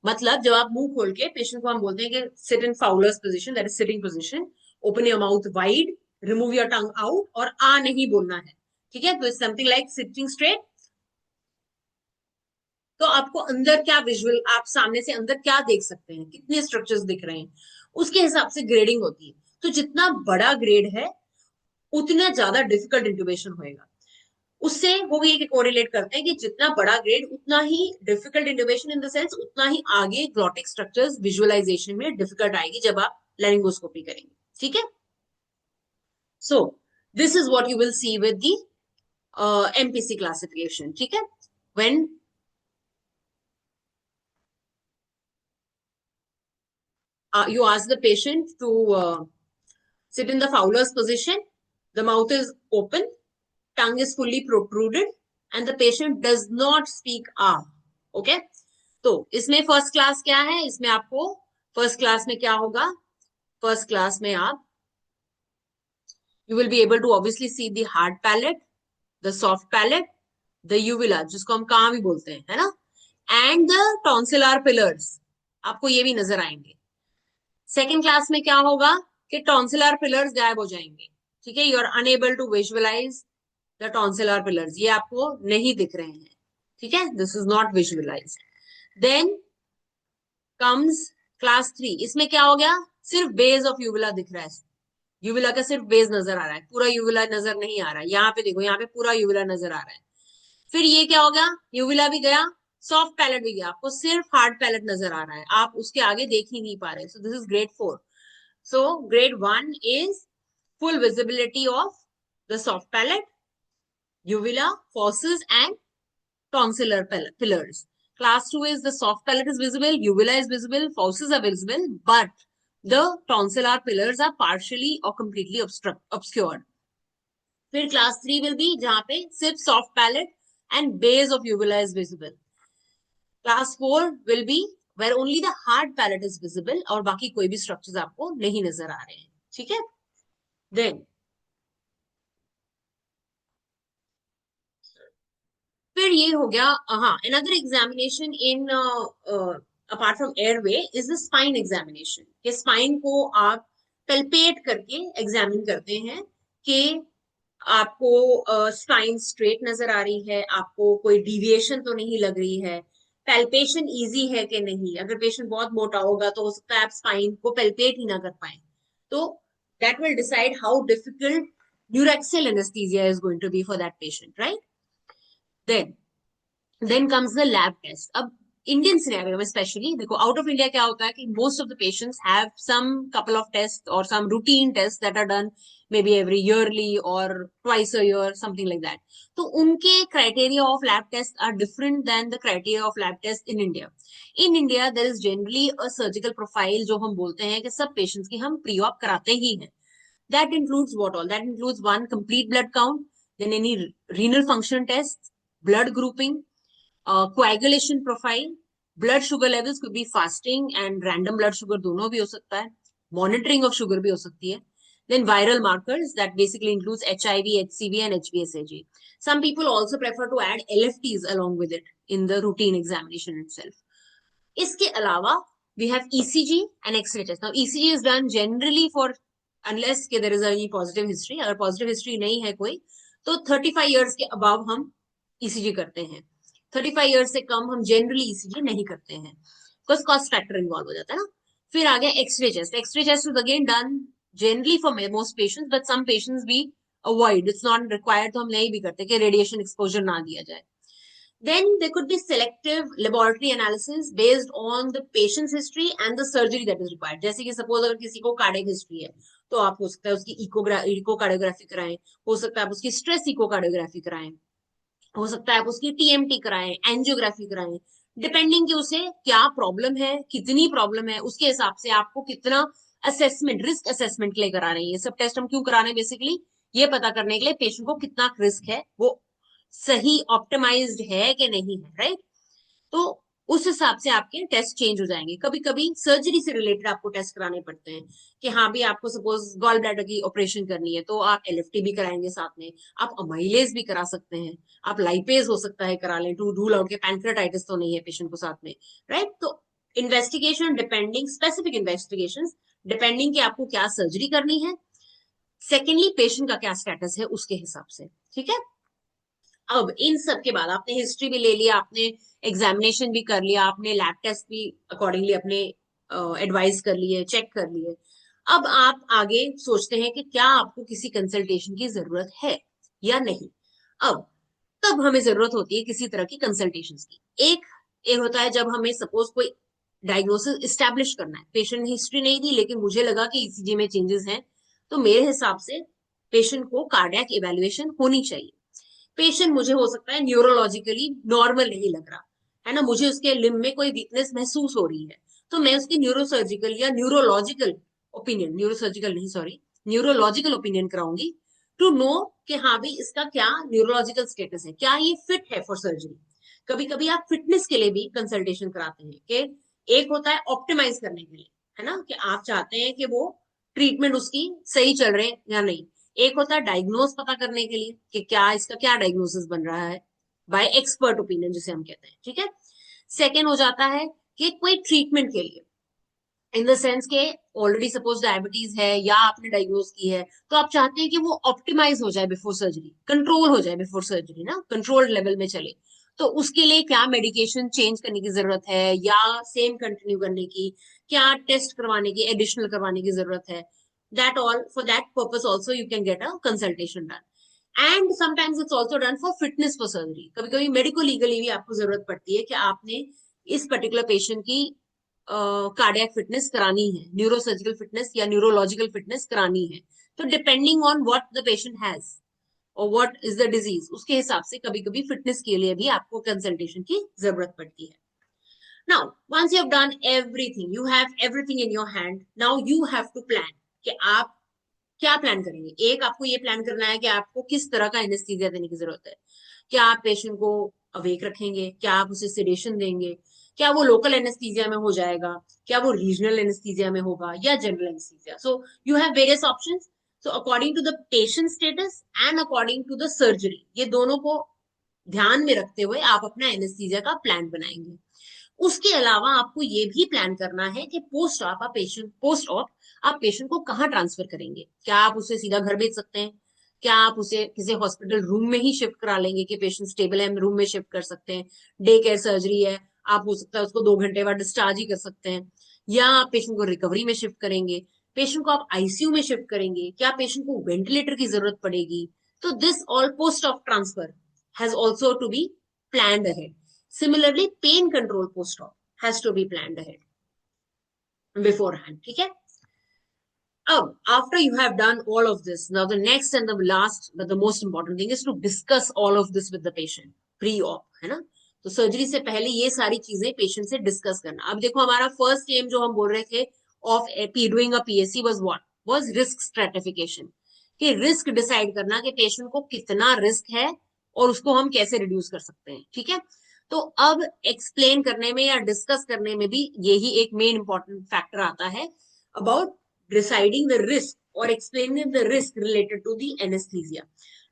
मतलब जब आप मुंह खोल के पेशेंट को हम बोलते हैं कि sit in Fowler's position, that is sitting position, open your mouth wide, remove your tongue out, और आ नहीं बोलना है, ठीक है, तो it's something like sitting straight. तो आपको अंदर क्या विजुअल, आप सामने से अंदर क्या देख सकते हैं, कितने स्ट्रक्चर्स दिख रहे हैं, उसके हिसाब से ग्रेडिंग होती है. तो जितना बड़ा ग्रेड है उतना ज्यादा डिफिकल्ट इंट्यूबेशन होएगा. उससे वो ये कोरिलेट करते हैं कि जितना बड़ा ग्रेड उतना ही difficult intubation, in the sense उतना ही आगे ग्लॉटिक स्ट्रक्चर्स विजुअलाइजेशन में डिफिकल्ट आएगी जब आप लैरिंगोस्कोपी करेंगे, ठीक है. So this is what you will see with the MPC classification, ठीक है. When you ask the patient to sit in the Fowler's position, the mouth is open, tongue is fully protruded, and the patient does not speak ah. Okay? तो इसमें first class क्या है, इसमें आपको first class में क्या होगा, first class में आप you will be able to obviously see the hard palate, the soft palate, the uvula जिसको हम कहाँ भी बोलते हैं, है ना, and the tonsillar pillars आपको ये भी नजर आएंगे. सेकेंड क्लास में क्या होगा कि टॉन्सिलर पिलर्स गायब हो जाएंगे, ठीक है, you are unable to visualise the tonsillar pillars, ये आपको नहीं दिख रहे हैं, ठीक है, this is not visualise. Then comes class 3, इसमें क्या हो गया, सिर्फ बेस ऑफ यूविला दिख रहा है, यूविला का सिर्फ बेस नजर आ रहा है, पूरा यूविला नजर नहीं आ रहा है. यहाँ पे देखो, यहाँ पे पूरा यूविला नजर आ रहा है. फिर ये क्या हो गया, यूविला भी गया, सॉफ्ट पैलेट भी गया, आपको सिर्फ हार्ड पैलेट नजर आ रहा है, आप उसके आगे देख ही नहीं पा रहे. सो this is grade 4. So grade 1 is full visibility of the soft palate, uvula, fauces and tonsillar pillars. Class 2 is the soft palate is visible, uvula is visible, fauces are visible, but the tonsillar pillars are partially or completely obscured. फिर class 3 will be जहां पे सिर्फ soft palate and base of uvula is visible. Class 4 will be where only the hard palate is visible और बाकी कोई भी structures आपको नहीं नजर आ रहे हैं, ठीक है. देन फिर ये हो गया, हाँ, another examination in apart from airway is the spine examination. कि spine को आप palpate करके examine करते हैं कि आपको स्पाइन स्ट्रेट नजर आ रही है, आपको कोई डिविएशन तो नहीं लग रही है, पैल्पेशन इजी है कि नहीं. अगर पेशेंट बहुत मोटा होगा तो हो सकता है आप स्पाइन को पैल्पेट ही ना कर पाए, तो that will decide how difficult neuraxial anaesthesia is going to be for that patient, right. Then comes the lab test. अब इंडियन सिनेरियो में स्पेशली देखो, आउट ऑफ इंडिया क्या होता है कि most of the patients have some couple of test और some routine test that are done maybe every yearly or twice a year, something like that. तो उनके criteria of lab tests are different than the criteria of lab tests in India. In India, there is generally a surgical profile जो हम बोलते हैं कि सब patients की हम pre-op कराते ही हैं. That includes what all? That includes one, complete blood count, then any renal function tests, blood grouping, coagulation profile, blood sugar levels could be fasting and random blood sugar दोनों भी हो सकता है, monitoring of sugar भी हो सकती है. Then viral markers that basically includes HIV, HCV and HBsAg. Some people also prefer to add LFTs along with it in the routine examination itself. इसके अलावा we have ECG and X-ray test. Now ECG is done generally for unless कि there is any positive history. अगर positive history नहीं है कोई तो 35 years के above हम ECG करते हैं. 35 years से कम हम generally ECG नहीं करते हैं because cost factor involve हो जाता है ना. फिर आ गया X-ray test. X-ray test is again done generally for most patients, but some patients भी अवॉइड, इट्स नॉट रिक्वायर्ड तो हम नहीं भी करते कि रेडिएशन एक्सपोजर ना दिया जाए. Then there could be selective laboratory analysis based on the patient's history and the surgery that is required. जैसे कि सपोज अगर किसी को कार्डियक हिस्ट्री है तो आप हो सकता है उसकी इकोकार्डियोग्राफी कराएं, हो सकता है आप उसकी स्ट्रेस इकोकार्डियोग्राफी कराएं, हो सकता है आप उसकी टीएमटी कराएं, एंजियोग्राफी कराएं, डिपेंडिंग कि उसे क्या प्रॉब्लम है, कितनी प्रॉब्लम है, उसके हिसाब से आपको कितना असेसमेंट, रिस्क असेसमेंट के लिए करा रहे हैं. ये सब टेस्ट हम क्यों करा रहे हैं? बेसिकली ये पता करने के लिए पेशेंट को कितना रिस्क है, वो सही ऑप्टिमाइज्ड है कि नहीं है, राइट. तो उस हिसाब से आपके टेस्ट चेंज हो जाएंगे. कभी कभी सर्जरी से रिलेटेड आपको टेस्ट कराने पड़ते हैं कि हाँ भी आपको सपोज गॉल ब्लैडर की ऑपरेशन करनी है तो आप एलएफटी भी कराएंगे साथ में, आप अमाइलेज भी करा सकते हैं, आप लाइपेज हो सकता है करा लें टू रूल आउट के पैंक्रेटाइटिस तो नहीं है पेशेंट को साथ में, राइट. तो investigation depending, specific investigation depending कि आपको क्या सर्जरी करनी है, सेकेंडली पेशेंट का क्या स्टेटस है उसके हिसाब से, ठीक है. अब इन सब के बाद आपने हिस्ट्री भी ले लिया, आपने एग्जामिनेशन भी कर लिया, आपने लैब टेस्ट भी अकॉर्डिंगली अपने एडवाइस कर लिए, चेक कर लिए. अब आप आगे सोचते हैं कि क्या आपको किसी कंसल्टेशन की जरूरत है या नहीं. अब तब हमें जरूरत होती है किसी तरह की कंसल्टेशन की. एक होता है जब हमें सपोज कोई डायग्नोसिस इस्टेब्लिश करना है, पेशेंट ने हिस्ट्री नहीं दी लेकिन मुझे लगा कि ईसीजी में चेंजेस हैं, तो मेरे हिसाब से पेशेंट को कार्डियक इवेल्युएशन होनी चाहिए. पेशेंट मुझे हो सकता है न्यूरोलॉजिकली नॉर्मल नहीं लग रहा है ना, मुझे उसके लिम्ब में कोई वीकनेस महसूस हो रही है, तो मैं उसकी न्यूरोसर्जिकल या न्यूरोलॉजिकल ओपिनियन, न्यूरोसर्जिकल नहीं सॉरी, न्यूरोलॉजिकल ओपिनियन कराऊंगी टू नो कि हाँ भी इसका क्या न्यूरोलॉजिकल स्टेटस है, क्या ये फिट है फॉर सर्जरी. कभी कभी आप फिटनेस के लिए भी कंसल्टेशन कराते हैं कि एक होता है ऑप्टिमाइज करने के लिए, है ना, कि आप चाहते हैं कि वो ट्रीटमेंट उसकी सही चल रहे या नहीं. एक होता है डायग्नोस पता करने के लिए कि क्या इसका क्या डायग्नोसिस बन रहा है बाय एक्सपर्ट ओपिनियन जिसे हम कहते हैं, ठीक है. सेकेंड हो जाता है कि कोई ट्रीटमेंट के लिए, इन द सेंस के ऑलरेडी सपोज डायबिटीज है या आपने डायग्नोज की है तो आप चाहते हैं कि वो ऑप्टिमाइज हो जाए बिफोर सर्जरी, कंट्रोल हो जाए बिफोर सर्जरी ना, कंट्रोल लेवल में चले. तो उसके लिए क्या मेडिकेशन चेंज करने की जरूरत है या सेम कंटिन्यू करने की, क्या टेस्ट करवाने की, एडिशनल करवाने की जरूरत है, that all for that purpose also you can get a consultation done. And sometimes it's also done for fitness for surgery. कभी कभी मेडिको लीगली भी आपको जरूरत पड़ती है कि आपने इस पर्टिकुलर पेशेंट की कार्डियक फिटनेस करानी है, न्यूरोसर्जिकल फिटनेस या न्यूरोलॉजिकल फिटनेस करानी है. तो depending on what the patient has और व्हाट इज द डिजीज, उसके हिसाब से कभी कभी फिटनेस के लिए भी आपको कंसल्टेशन की जरूरत पड़ती है. Now, once you have done everything, you have everything in your hand. Now you have to plan कि आप क्या प्लान करेंगे. एक आपको ये प्लान करना है कि आपको किस तरह का एनेस्थीसिया देने की जरूरत है. क्या आप पेशेंट को अवेक रखेंगे, क्या आप उसे सेडेशन देंगे, क्या वो लोकल एनेस्थीसिया में हो जाएगा, क्या वो रीजनल एनेस्थीसिया में होगा या general anaesthesia. So you have various options. So according to the patient status and according to the surgery, ये दोनों को ध्यान में रखते हुए आप अपना एनेस्थीसिया का प्लान बनाएंगे. उसके अलावा आपको ये भी प्लान करना है कि पोस्ट ऑप आप पेशेंट को कहाँ ट्रांसफर करेंगे. क्या आप उसे सीधा घर भेज सकते हैं, क्या आप उसे किसी हॉस्पिटल रूम में ही शिफ्ट करा लेंगे कि पेशेंट स्टेबल है, रूम में शिफ्ट कर सकते हैं. डे केयर सर्जरी है, आप हो सकता है उसको 2 घंटे बाद डिस्चार्ज ही कर सकते हैं, या आप पेशेंट को रिकवरी में शिफ्ट करेंगे, पेशेंट को आप आईसीयू में शिफ्ट करेंगे, क्या पेशेंट को वेंटिलेटर की जरूरत पड़ेगी. तो this all post of transfer has also to be planned ahead. Similarly, pain control post-op has to be planned ahead beforehand. ठीक है. अब after you have done all of this, now the next and the last but the most important thing is to discuss all of this with the patient pre-op, है ना. तो surgery से पहले ये सारी चीजें पेशेंट से डिस्कस करना. अब देखो हमारा फर्स्ट एम जो हम बोल रहे थे of doing a PSC was what, was risk stratification, कि रिस्क डिसाइड करना कि पेशेंट को कितना रिस्क है और उसको हम कैसे रिड्यूस कर सकते हैं. ठीक है. तो अब एक्सप्लेन करने में या डिस्कस करने में भी यही एक मेन इंपॉर्टेंट फैक्टर आता है अबाउट डिसाइडिंग द रिस्क और explaining the risk related to the anaesthesia,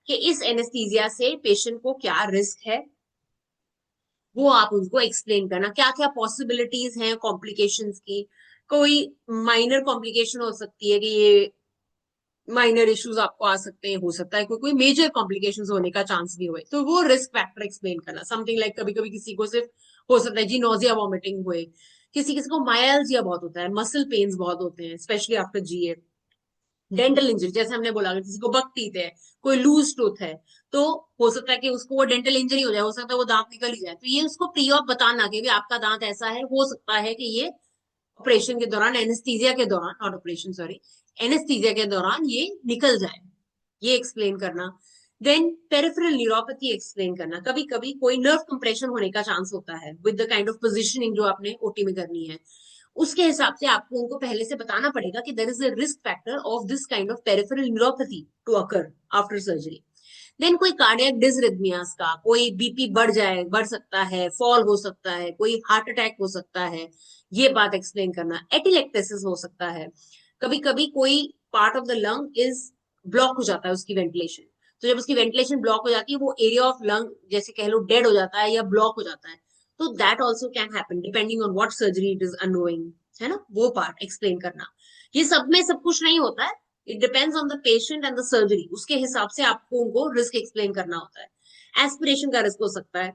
कि इस एनेस्थीसिया से पेशेंट को क्या रिस्क है वो आप उनको एक्सप्लेन करना. क्या क्या पॉसिबिलिटीज हैं कॉम्प्लिकेशंस की, कोई माइनर कॉम्प्लिकेशन हो सकती है कि ये माइनर इश्यूज आपको आ सकते हैं, हो सकता है कोई कोई मेजर कॉम्प्लिकेशंस होने का चांस भी हुए, तो वो रिस्क फैक्टर एक्सप्लेन करना. समथिंग लाइक कभी कभी किसी को सिर्फ हो सकता है जी नोजिया वॉमिटिंग हुए, किसी किसी को मायल्जिया बहुत होता है, मसल पेन्स बहुत होते हैं स्पेशली आफ्टर जीए, डेंटल इंजरी, जैसे हमने बोला अगर किसी को बक टीथ है, कोई लूज टूथ है, तो हो सकता है कि उसको वो डेंटल इंजरी हो जाए, हो सकता है वो दांत निकल ही जाए, तो ये उसको प्री ऑप बताना कि भी आपका दांत ऐसा है, हो सकता है कि ये ऑपरेशन के दौरान, एनेस्थीसिया के दौरान, नॉट ऑपरेशन सॉरी, एनेस्थीसिया के दौरान ये निकल जाए, ये एक्सप्लेन करना। देन पेरिफेरल न्यूरोपैथी एक्सप्लेन करना, कभी कभी कोई नर्व कंप्रेशन होने का चांस होता है with the kind of positioning जो आपने ओटी में करनी है, उसके हिसाब से आपको उनको पहले से बताना पड़ेगा कि there is a risk factor of this kind of peripheral neuropathy to occur after surgery. Then कोई कार्डियक डिसरिथमियास का, कोई बीपी बढ़ जाए, बढ़ सकता है, फॉल हो सकता है, कोई हार्ट अटैक हो सकता है, ये बात एक्सप्लेन करना। एटिलेक्टेसिस हो सकता है, कभी कभी कोई part of the lung is block हो जाता है उसकी वेंटिलेशन, तो जब उसकी वेंटिलेशन ब्लॉक हो जाती है, वो एरिया ऑफ लंग जैसे कह लो डेड हो जाता है या ब्लॉक हो जाता है, तो that also can happen depending on what surgery it is undergoing, है ना, वो पार्ट एक्सप्लेन करना। ये सब में सब कुछ नहीं होता है, it depends on the patient and the surgery, उसके हिसाब से आपको उनको रिस्क एक्सप्लेन करना होता है। एस्पिरेशन का रिस्क हो सकता है,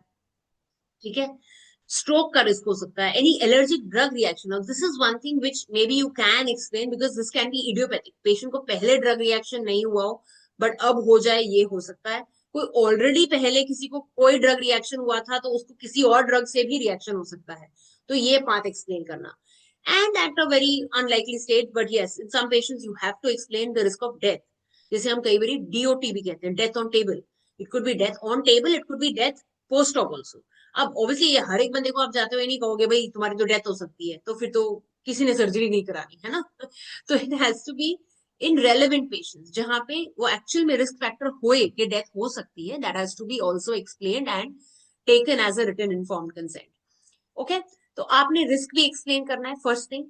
ठीक है, स्ट्रोक का रिस्क हो सकता है, any allergic drug reaction, this is one thing which may be you can explain because this can be idiopathic, patient को पहले ड्रग रिएक्शन नहीं हुआ हो बट अब हो जाए, ये हो सकता है। कोई ऑलरेडी पहले किसी को कोई ड्रग रिएक्शन हुआ था तो उसको किसी और ड्रग से भी रिएक्शन हो सकता है, तो ये बात एक्सप्लेन करना। And at a very unlikely stage but yes in some patients you have to explain the risk of death, जैसे हम कई बार डीओटी भी कहते हैं, death on table, it could be death on table, it could be death post op also. अब obviously ये हर एक बंदे को आप जाते हुए नहीं कहोगे भाई तुम्हारी तो डेथ हो सकती है, तो फिर तो किसी ने सर्जरी नहीं करानी है ना। तो it has to be in relevant patients जहां पे वो एक्चुअल में रिस्क फैक्टर होए कि डेथ हो सकती है, that has to be also explained and taken as a written informed consent. Okay, तो आपने रिस्क भी एक्सप्लेन करना है फर्स्ट थिंग।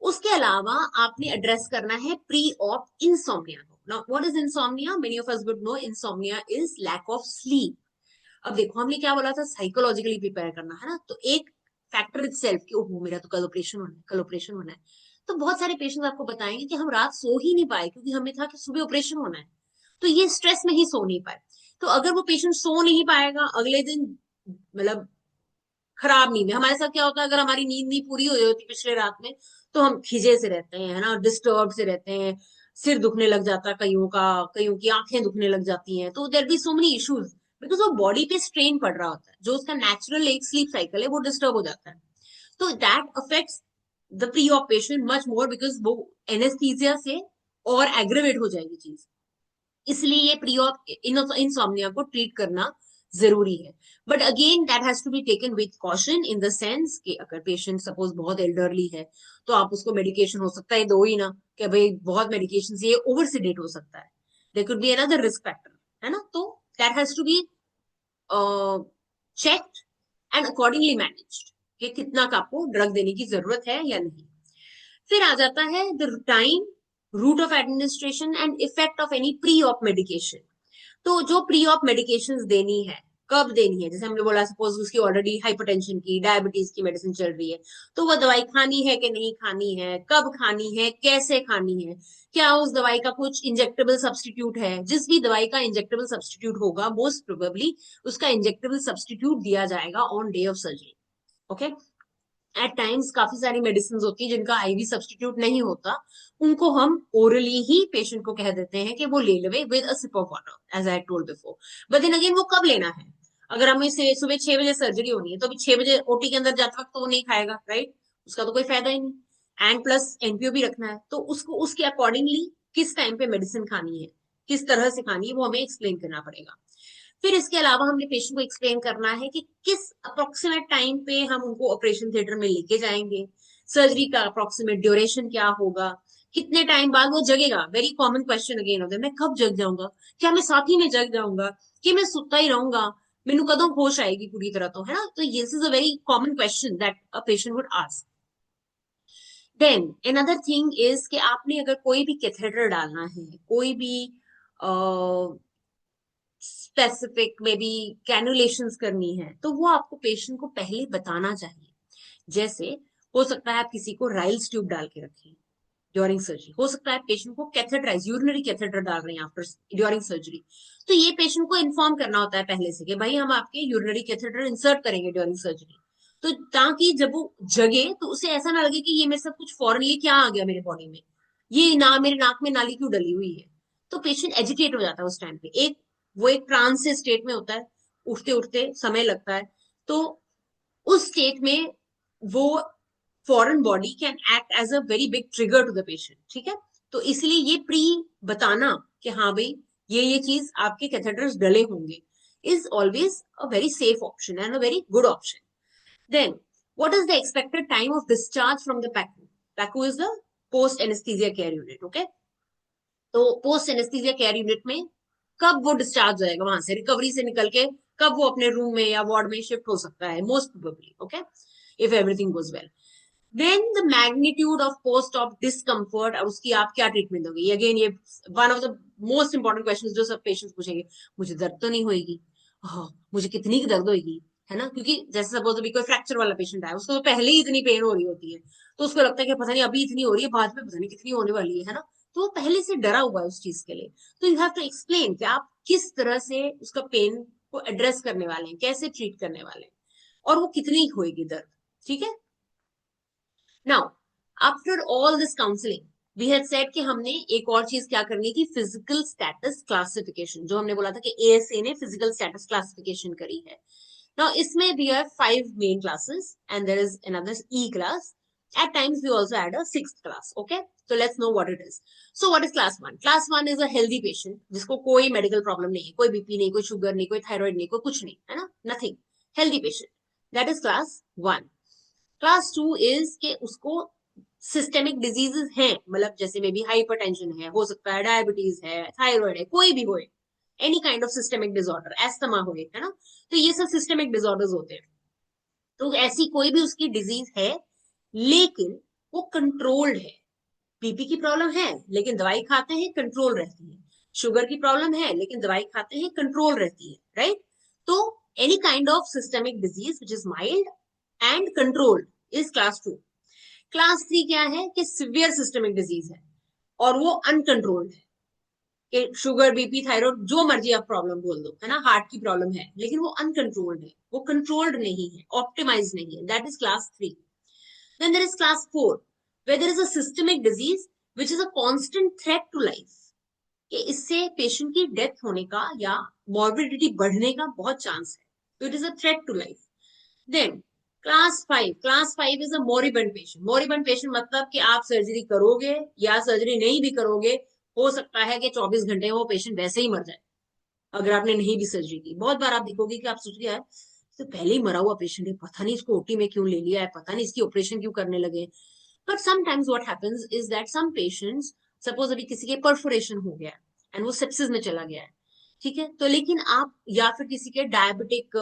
उसके अलावा आपने एड्रेस करना है प्री ऑप इंसोम्निया को। Now what is insomnia? Many of us would know insomnia is lack of sleep. अब देखो हमने क्या बोला था, साइकोलॉजिकली प्रिपेयर करना है ना, तो एक फैक्टर इट सेल्फ कि ओहो मेरा तो कल ऑपरेशन होना है, कल ऑपरेशन होना है, तो बहुत सारे पेशेंट्स आपको बताएंगे कि हम रात सो ही नहीं पाए क्योंकि हमें था कि सुबह ऑपरेशन होना है, तो ये स्ट्रेस में ही सो नहीं पाए। तो अगर वो पेशेंट सो नहीं पाएगा अगले दिन, मतलब खराब नींद में, हमारे साथ क्या होता है अगर हमारी नींद नहीं पूरी हुई होती पिछले रात में, तो हम खिजे से रहते हैं, है ना, डिस्टर्ब से रहते हैं, सिर दुखने लग जाता है कईयों का, कईयों की आंखें दुखने लग जाती हैं, तो there be so many issues because वो बॉडी पे स्ट्रेन पड़ रहा होता है, जो उसका नेचुरल एक स्लीप साइकिल है वो डिस्टर्ब हो जाता है। तो that affects the pre op patient much more because वो एनेस्थीसिया से और एग्रेवेट हो जाएगी चीज, इसलिए ये प्री ऑप इंसोम्निया को ट्रीट करना जरूरी है। But again that has to be taken with caution in the sense कि अगर पेशेंट सपोज बहुत एल्डरली है तो आप उसको मेडिकेशन हो सकता है दो ही ना, कि भाई बहुत मेडिकेशन ये ओवर सिडेट हो सकता है, there could be another risk factor, है ना, तो that has to be checked and accordingly managed कि कितना का आपको ड्रग देने की जरूरत है या नहीं। फिर आ जाता है the time, route of administration and effect of any pre op medication. तो जो प्री ऑप मेडिकेशन देनी है, कब देनी है, जैसे हमने बोला सपोज उसकी ऑलरेडी हाइपरटेंशन की, डायबिटीज की मेडिसिन चल रही है, तो वो दवाई खानी है कि नहीं खानी है, कब खानी है, कैसे खानी है, क्या उस दवाई का कुछ इंजेक्टेबल सब्सटीट्यूट है, जिस भी दवाई का इंजेक्टेबल सब्सटीट्यूट होगा मोस्ट प्रोबेबली उसका इंजेक्टेबल सब्सटीट्यूट दिया जाएगा on day of surgery. Okay, at times काफी सारी मेडिसिन होती है जिनका आईवी सब्सटीट्यूट नहीं होता, उनको हम ओरली ही पेशेंट को कह देते हैं कि वो ले लेवे with a sip of water as I told before. But then again वो कब लेना है, अगर हमें से सुबह 6 बजे सर्जरी होनी है तो अभी 6 बजे ओटी के अंदर जाते वक्त तो वो नहीं खाएगा, राइट, उसका तो कोई फायदा ही नहीं। एंड प्लस एनपीओ भी रखना है, तो उसको उसके अकॉर्डिंगली किस टाइम पे मेडिसिन खानी है, किस तरह से खानी है, वो हमें एक्सप्लेन करना पड़ेगा। फिर इसके अलावा हमने पेशेंट को एक्सप्लेन करना है कि किस अप्रोक्सीमेट टाइम पे हम उनको ऑपरेशन थिएटर में लेके जाएंगे, सर्जरी का अप्रोक्सीमेट ड्यूरेशन क्या होगा, कितने टाइम बाद वो जगेगा। वेरी कॉमन क्वेश्चन अगेन होता है, मैं कब जग जाऊंगा, क्या मैं साथ ही में जग जाऊंगा, कि मैं सुता ही रहूंगा, मेनू कदों होश आएगी पूरी तरह, तो है ना, तो this is a very common question that a patient would ask. Then another thing is कि आपने अगर कोई भी कैथेटर डालना है, कोई भी स्पेसिफिक में भी कैनुलेशंस करनी है, तो वो आपको पेशेंट को पहले बताना चाहिए। जैसे हो सकता है आप किसी को राइल्स ट्यूब डाल के रखें ड्यूरिंग सर्जरी, हो सकता है पेशेंट को कैथेटराइज यूरिनरी कैथेटर डाल रहे हैं आफ्टर ड्यूरिंग सर्जरी, तो ये पेशेंट को इन्फॉर्म करना होता है पहले से कि भाई हम आपके यूरिनरी कैथेटर इंसर्ट करेंगे ड्यूरिंग सर्जरी, तो ताकि जब वो जगे तो उसे ऐसा ना लगे कि ये मेरे साथ कुछ फौरन ये क्या आ गया मेरे बॉडी में, ये ना मेरे नाक में नाली क्यों डली हुई है। तो पेशेंट एजिटेट हो जाता है उस टाइम पे, वो एक ट्रांस से स्टेट में होता है, उठते उठते समय लगता है। तो उस स्टेट में वो foreign body can act as a very big trigger to the patient, ठीक है। तो इसलिए ये प्री बताना कि हाँ भाई ये चीज आपके कैथेटर्स डले होंगे is always a very safe option and a very good option. Then what is the expected time of discharge from the PACU? PACU is the post anesthesia care unit, okay? तो post anaesthesia care unit में कब वो discharge होएगा वहां से, recovery से निकल के कब वो अपने रूम में या वार्ड में शिफ्ट हो सकता है, most probably, okay, if everything goes well. Then the magnitude of post op discomfort, और उसकी आप क्या ट्रीटमेंट दोगे। ये अगेन ये one of the most important question जो सब पेशेंट्स पूछेंगे। मुझे दर्द तो नहीं होगी, हाँ मुझे कितनी की दर्द होगी, है ना, क्योंकि जैसे सपोज अभी कोई फ्रैक्चर वाला पेशेंट है, उसको तो पहले ही इतनी पेन हो रही होती है, तो उसको लगता है कि पता नहीं अभी इतनी हो रही है, बाद में पता नहीं कितनी होने वाली है ना। तो वो पहले से डरा हुआ है उस चीज के लिए। तो यू हैव टू एक्सप्लेन कि आप किस तरह से उसका पेन को एड्रेस करने वाले हैं, कैसे ट्रीट करने वाले हैं, और वो कितनी होएगी दर्द, ठीक है। Now after all this counselling we had said कि हमने एक और चीज क्या करनी थी, फिजिकल स्टेटस क्लासिफिकेशन, जो हमने बोला था कि एएसए ने फिजिकल स्टेटस क्लासिफिकेशन करी है। नाउ इसमें we have 5 main classes and there is another E class, at times we also add a sixth class, okay? So let's know what it is. So what is class 1? Class 1 is a healthy patient जिसको कोई medical problem नहीं है, कोई BP नहीं, कोई sugar नहीं, कोई thyroid नहीं, कोई कुछ नहीं, है ना, nothing, healthy patient, that is class 1। Class 2 is के उसको सिस्टेमिक डिजीजेस हैं, मतलब जैसे में भी हाइपरटेंशन है, हो सकता है डायबिटीज है, थायराइड है, कोई भी होए, any kind of systemic disorder, asthma होए, है ना, तो ये सब सिस्टेमिक डिसऑर्डर्स होते हैं। तो ऐसी कोई भी उसकी डिजीज है लेकिन वो कंट्रोल्ड है, बीपी की प्रॉब्लम है लेकिन दवाई खाते हैं कंट्रोल रहती है, शुगर की प्रॉब्लम है लेकिन दवाई खाते हैं कंट्रोल रहती है, राइट। तो any kind of systemic disease which is mild and controlled is class 2। Class 3 क्या है कि सिवियर सिस्टेमिक डिजीज है और वो अनकंट्रोल्ड है, कि शुगर बीपी थायराइड जो मर्जी आप प्रॉब्लम बोल दो, है ना, हार्ट की प्रॉब्लम है लेकिन वो अनकंट्रोल्ड है, वो कंट्रोल्ड नहीं है, ऑप्टिमाइज नहीं है, that is class 3। Then there is class 4, where there is a systemic disease which is a constant threat to life. कि इससे पेशेंट की डेथ होने का या मॉर्बिडिटी बढ़ने का बहुत चांस है, तो it is a threat to life. Then class 5 is a moribund patient. Moribund patient मतलब कि आप सर्जरी करोगे या सर्जरी नहीं भी करोगे, हो सकता है कि 24 घंटे में वो पेशेंट वैसे ही मर जाए अगर आपने नहीं भी सर्जरी की। बहुत बार आप देखोगे कि आप सोच रहे हैं तो पहले ही मरा हुआ पेशेंट है, पता नहीं इसको ओटी में क्यों ले लिया है, पता नहीं इसकी ऑपरेशन क्यों करने लगे। But sometimes what happens is that some patients, suppose अभी किसी के परफोरेशन हो गया एंड वो सेप्सिस में चला गया है, ठीक है, तो लेकिन आप, या फिर किसी के डायबिटिक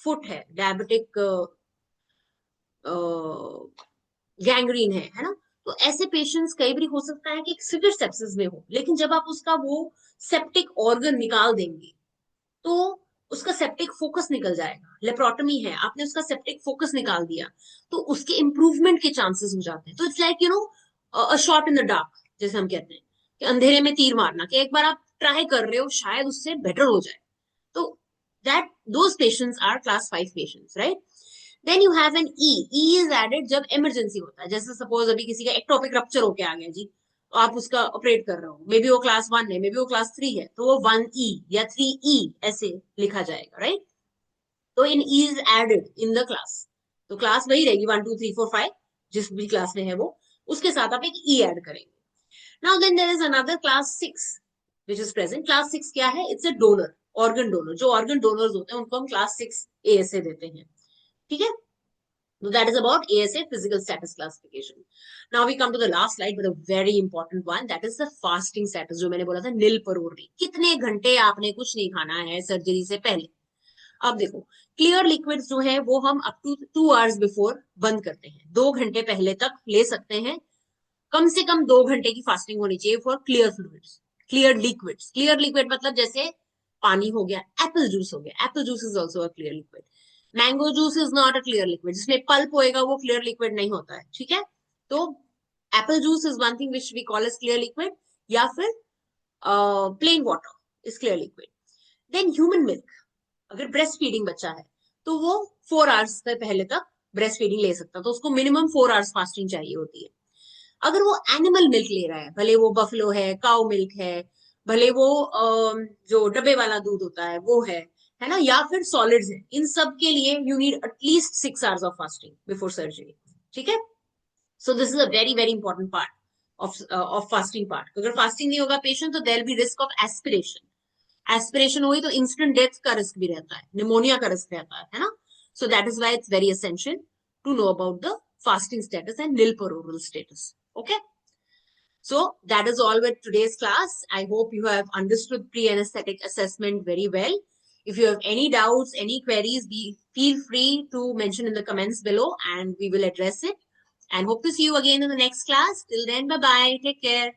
फुट है, डायबिटिक गैंग्रीन है ना, तो ऐसे पेशेंट्स कई बार हो सकता है कि एक सिवियर सेप्सिस में हो, लेकिन जब आप उसका वो सेप्टिक ऑर्गन निकाल देंगे तो उसका सेप्टिक फोकस निकल जाएगा, लेप्रोटमी है, आपने उसका सेप्टिक फोकस निकाल दिया तो उसके इंप्रूवमेंट के चांसेस हो जाते हैं। तो it's like you know a shot in the dark, जैसे हम कहते हैं कि अंधेरे में तीर मारना, कि एक बार आप ट्राई कर रहे हो शायद उससे बेटर हो जाए। तो that those patients are class 5 patients, right. Then you have an E is added जब इमरजेंसी होता है, जैसे सपोज अभी किसी का एक्टोपिक रप्चर होके आ गया जी, तो आप उसका ऑपरेट कर रहे हो, मे बी वो क्लास 1 है, मे बी वो क्लास 3 है, तो वो 1E या 3E ऐसे लिखा जाएगा, राइट। तो in E is added in the class, तो क्लास वही रहेगी 1 2 3 4 5, जिस भी क्लास में है वो, उसके साथ आप एक ई ऐड करेंगे। Now then there is another class 6 which is present. Class 6 क्या है, it's a donor, organ donor, जो ऑर्गन डोनर्स होते हैं उनको हम क्लास 6 एएसए देते हैं, ठीक है। So that is about ASA physical status classification. Now we come to the last slide, but a very important one, that is the fasting status, जो मैंने बोला था नील परोरनी, कितने घंटे आपने कुछ नहीं खाना है सर्जरी से पहले। अब देखो क्लियर लिक्विड्स जो है वो हम अप टू 2 आवर्स बिफोर बंद करते हैं, 2 घंटे पहले तक ले सकते हैं। कम से कम 2 घंटे की फास्टिंग होनी चाहिए for clear fluids, clear liquids. Clear liquid मतलब जैसे पानी हो गया, एप्पल जूस हो गया, Apple juice is also a clear liquid. Mango juice is not a clear liquid, जिसमें पल्प होएगा वो क्लियर लिक्विड नहीं होता है, ठीक है। तो apple juice is one thing which we call as clear liquid, या फिर plain water is clear liquid. Then human milk, अगर ब्रेस्ट फीडिंग बच्चा है तो वो 4 आवर्स से पहले तक ब्रेस्ट फीडिंग ले सकता है, तो उसको मिनिमम 4 आवर्स फास्टिंग चाहिए होती है। अगर वो एनिमल मिल्क ले रहा है, भले वो बफलो है, काउ मिल्क है, भले वो जो डब्बे वाला दूध होता है वो है ना, या फिर सॉलिड्स है, इन सब के लिए you need at least 6 hours of fasting before surgery. ठीक है. So this is a very very important part of fasting part. अगर फास्टिंग नहीं होगा पेशेंट, तो there be risk of aspiration. Aspiration हुई तो इंस्टेंट डेथ का रिस्क भी रहता है, निमोनिया का रिस्क रहता है ना. So that is why it's very essential to know about the fasting status and nil per oral status. Okay. So that is all with today's class. I hope you have understood pre-anesthetic assessment very well. If you have any doubts, any queries, feel free to mention in the comments below and we will address it. And hope to see you again in the next class. Till then, bye-bye. Take care.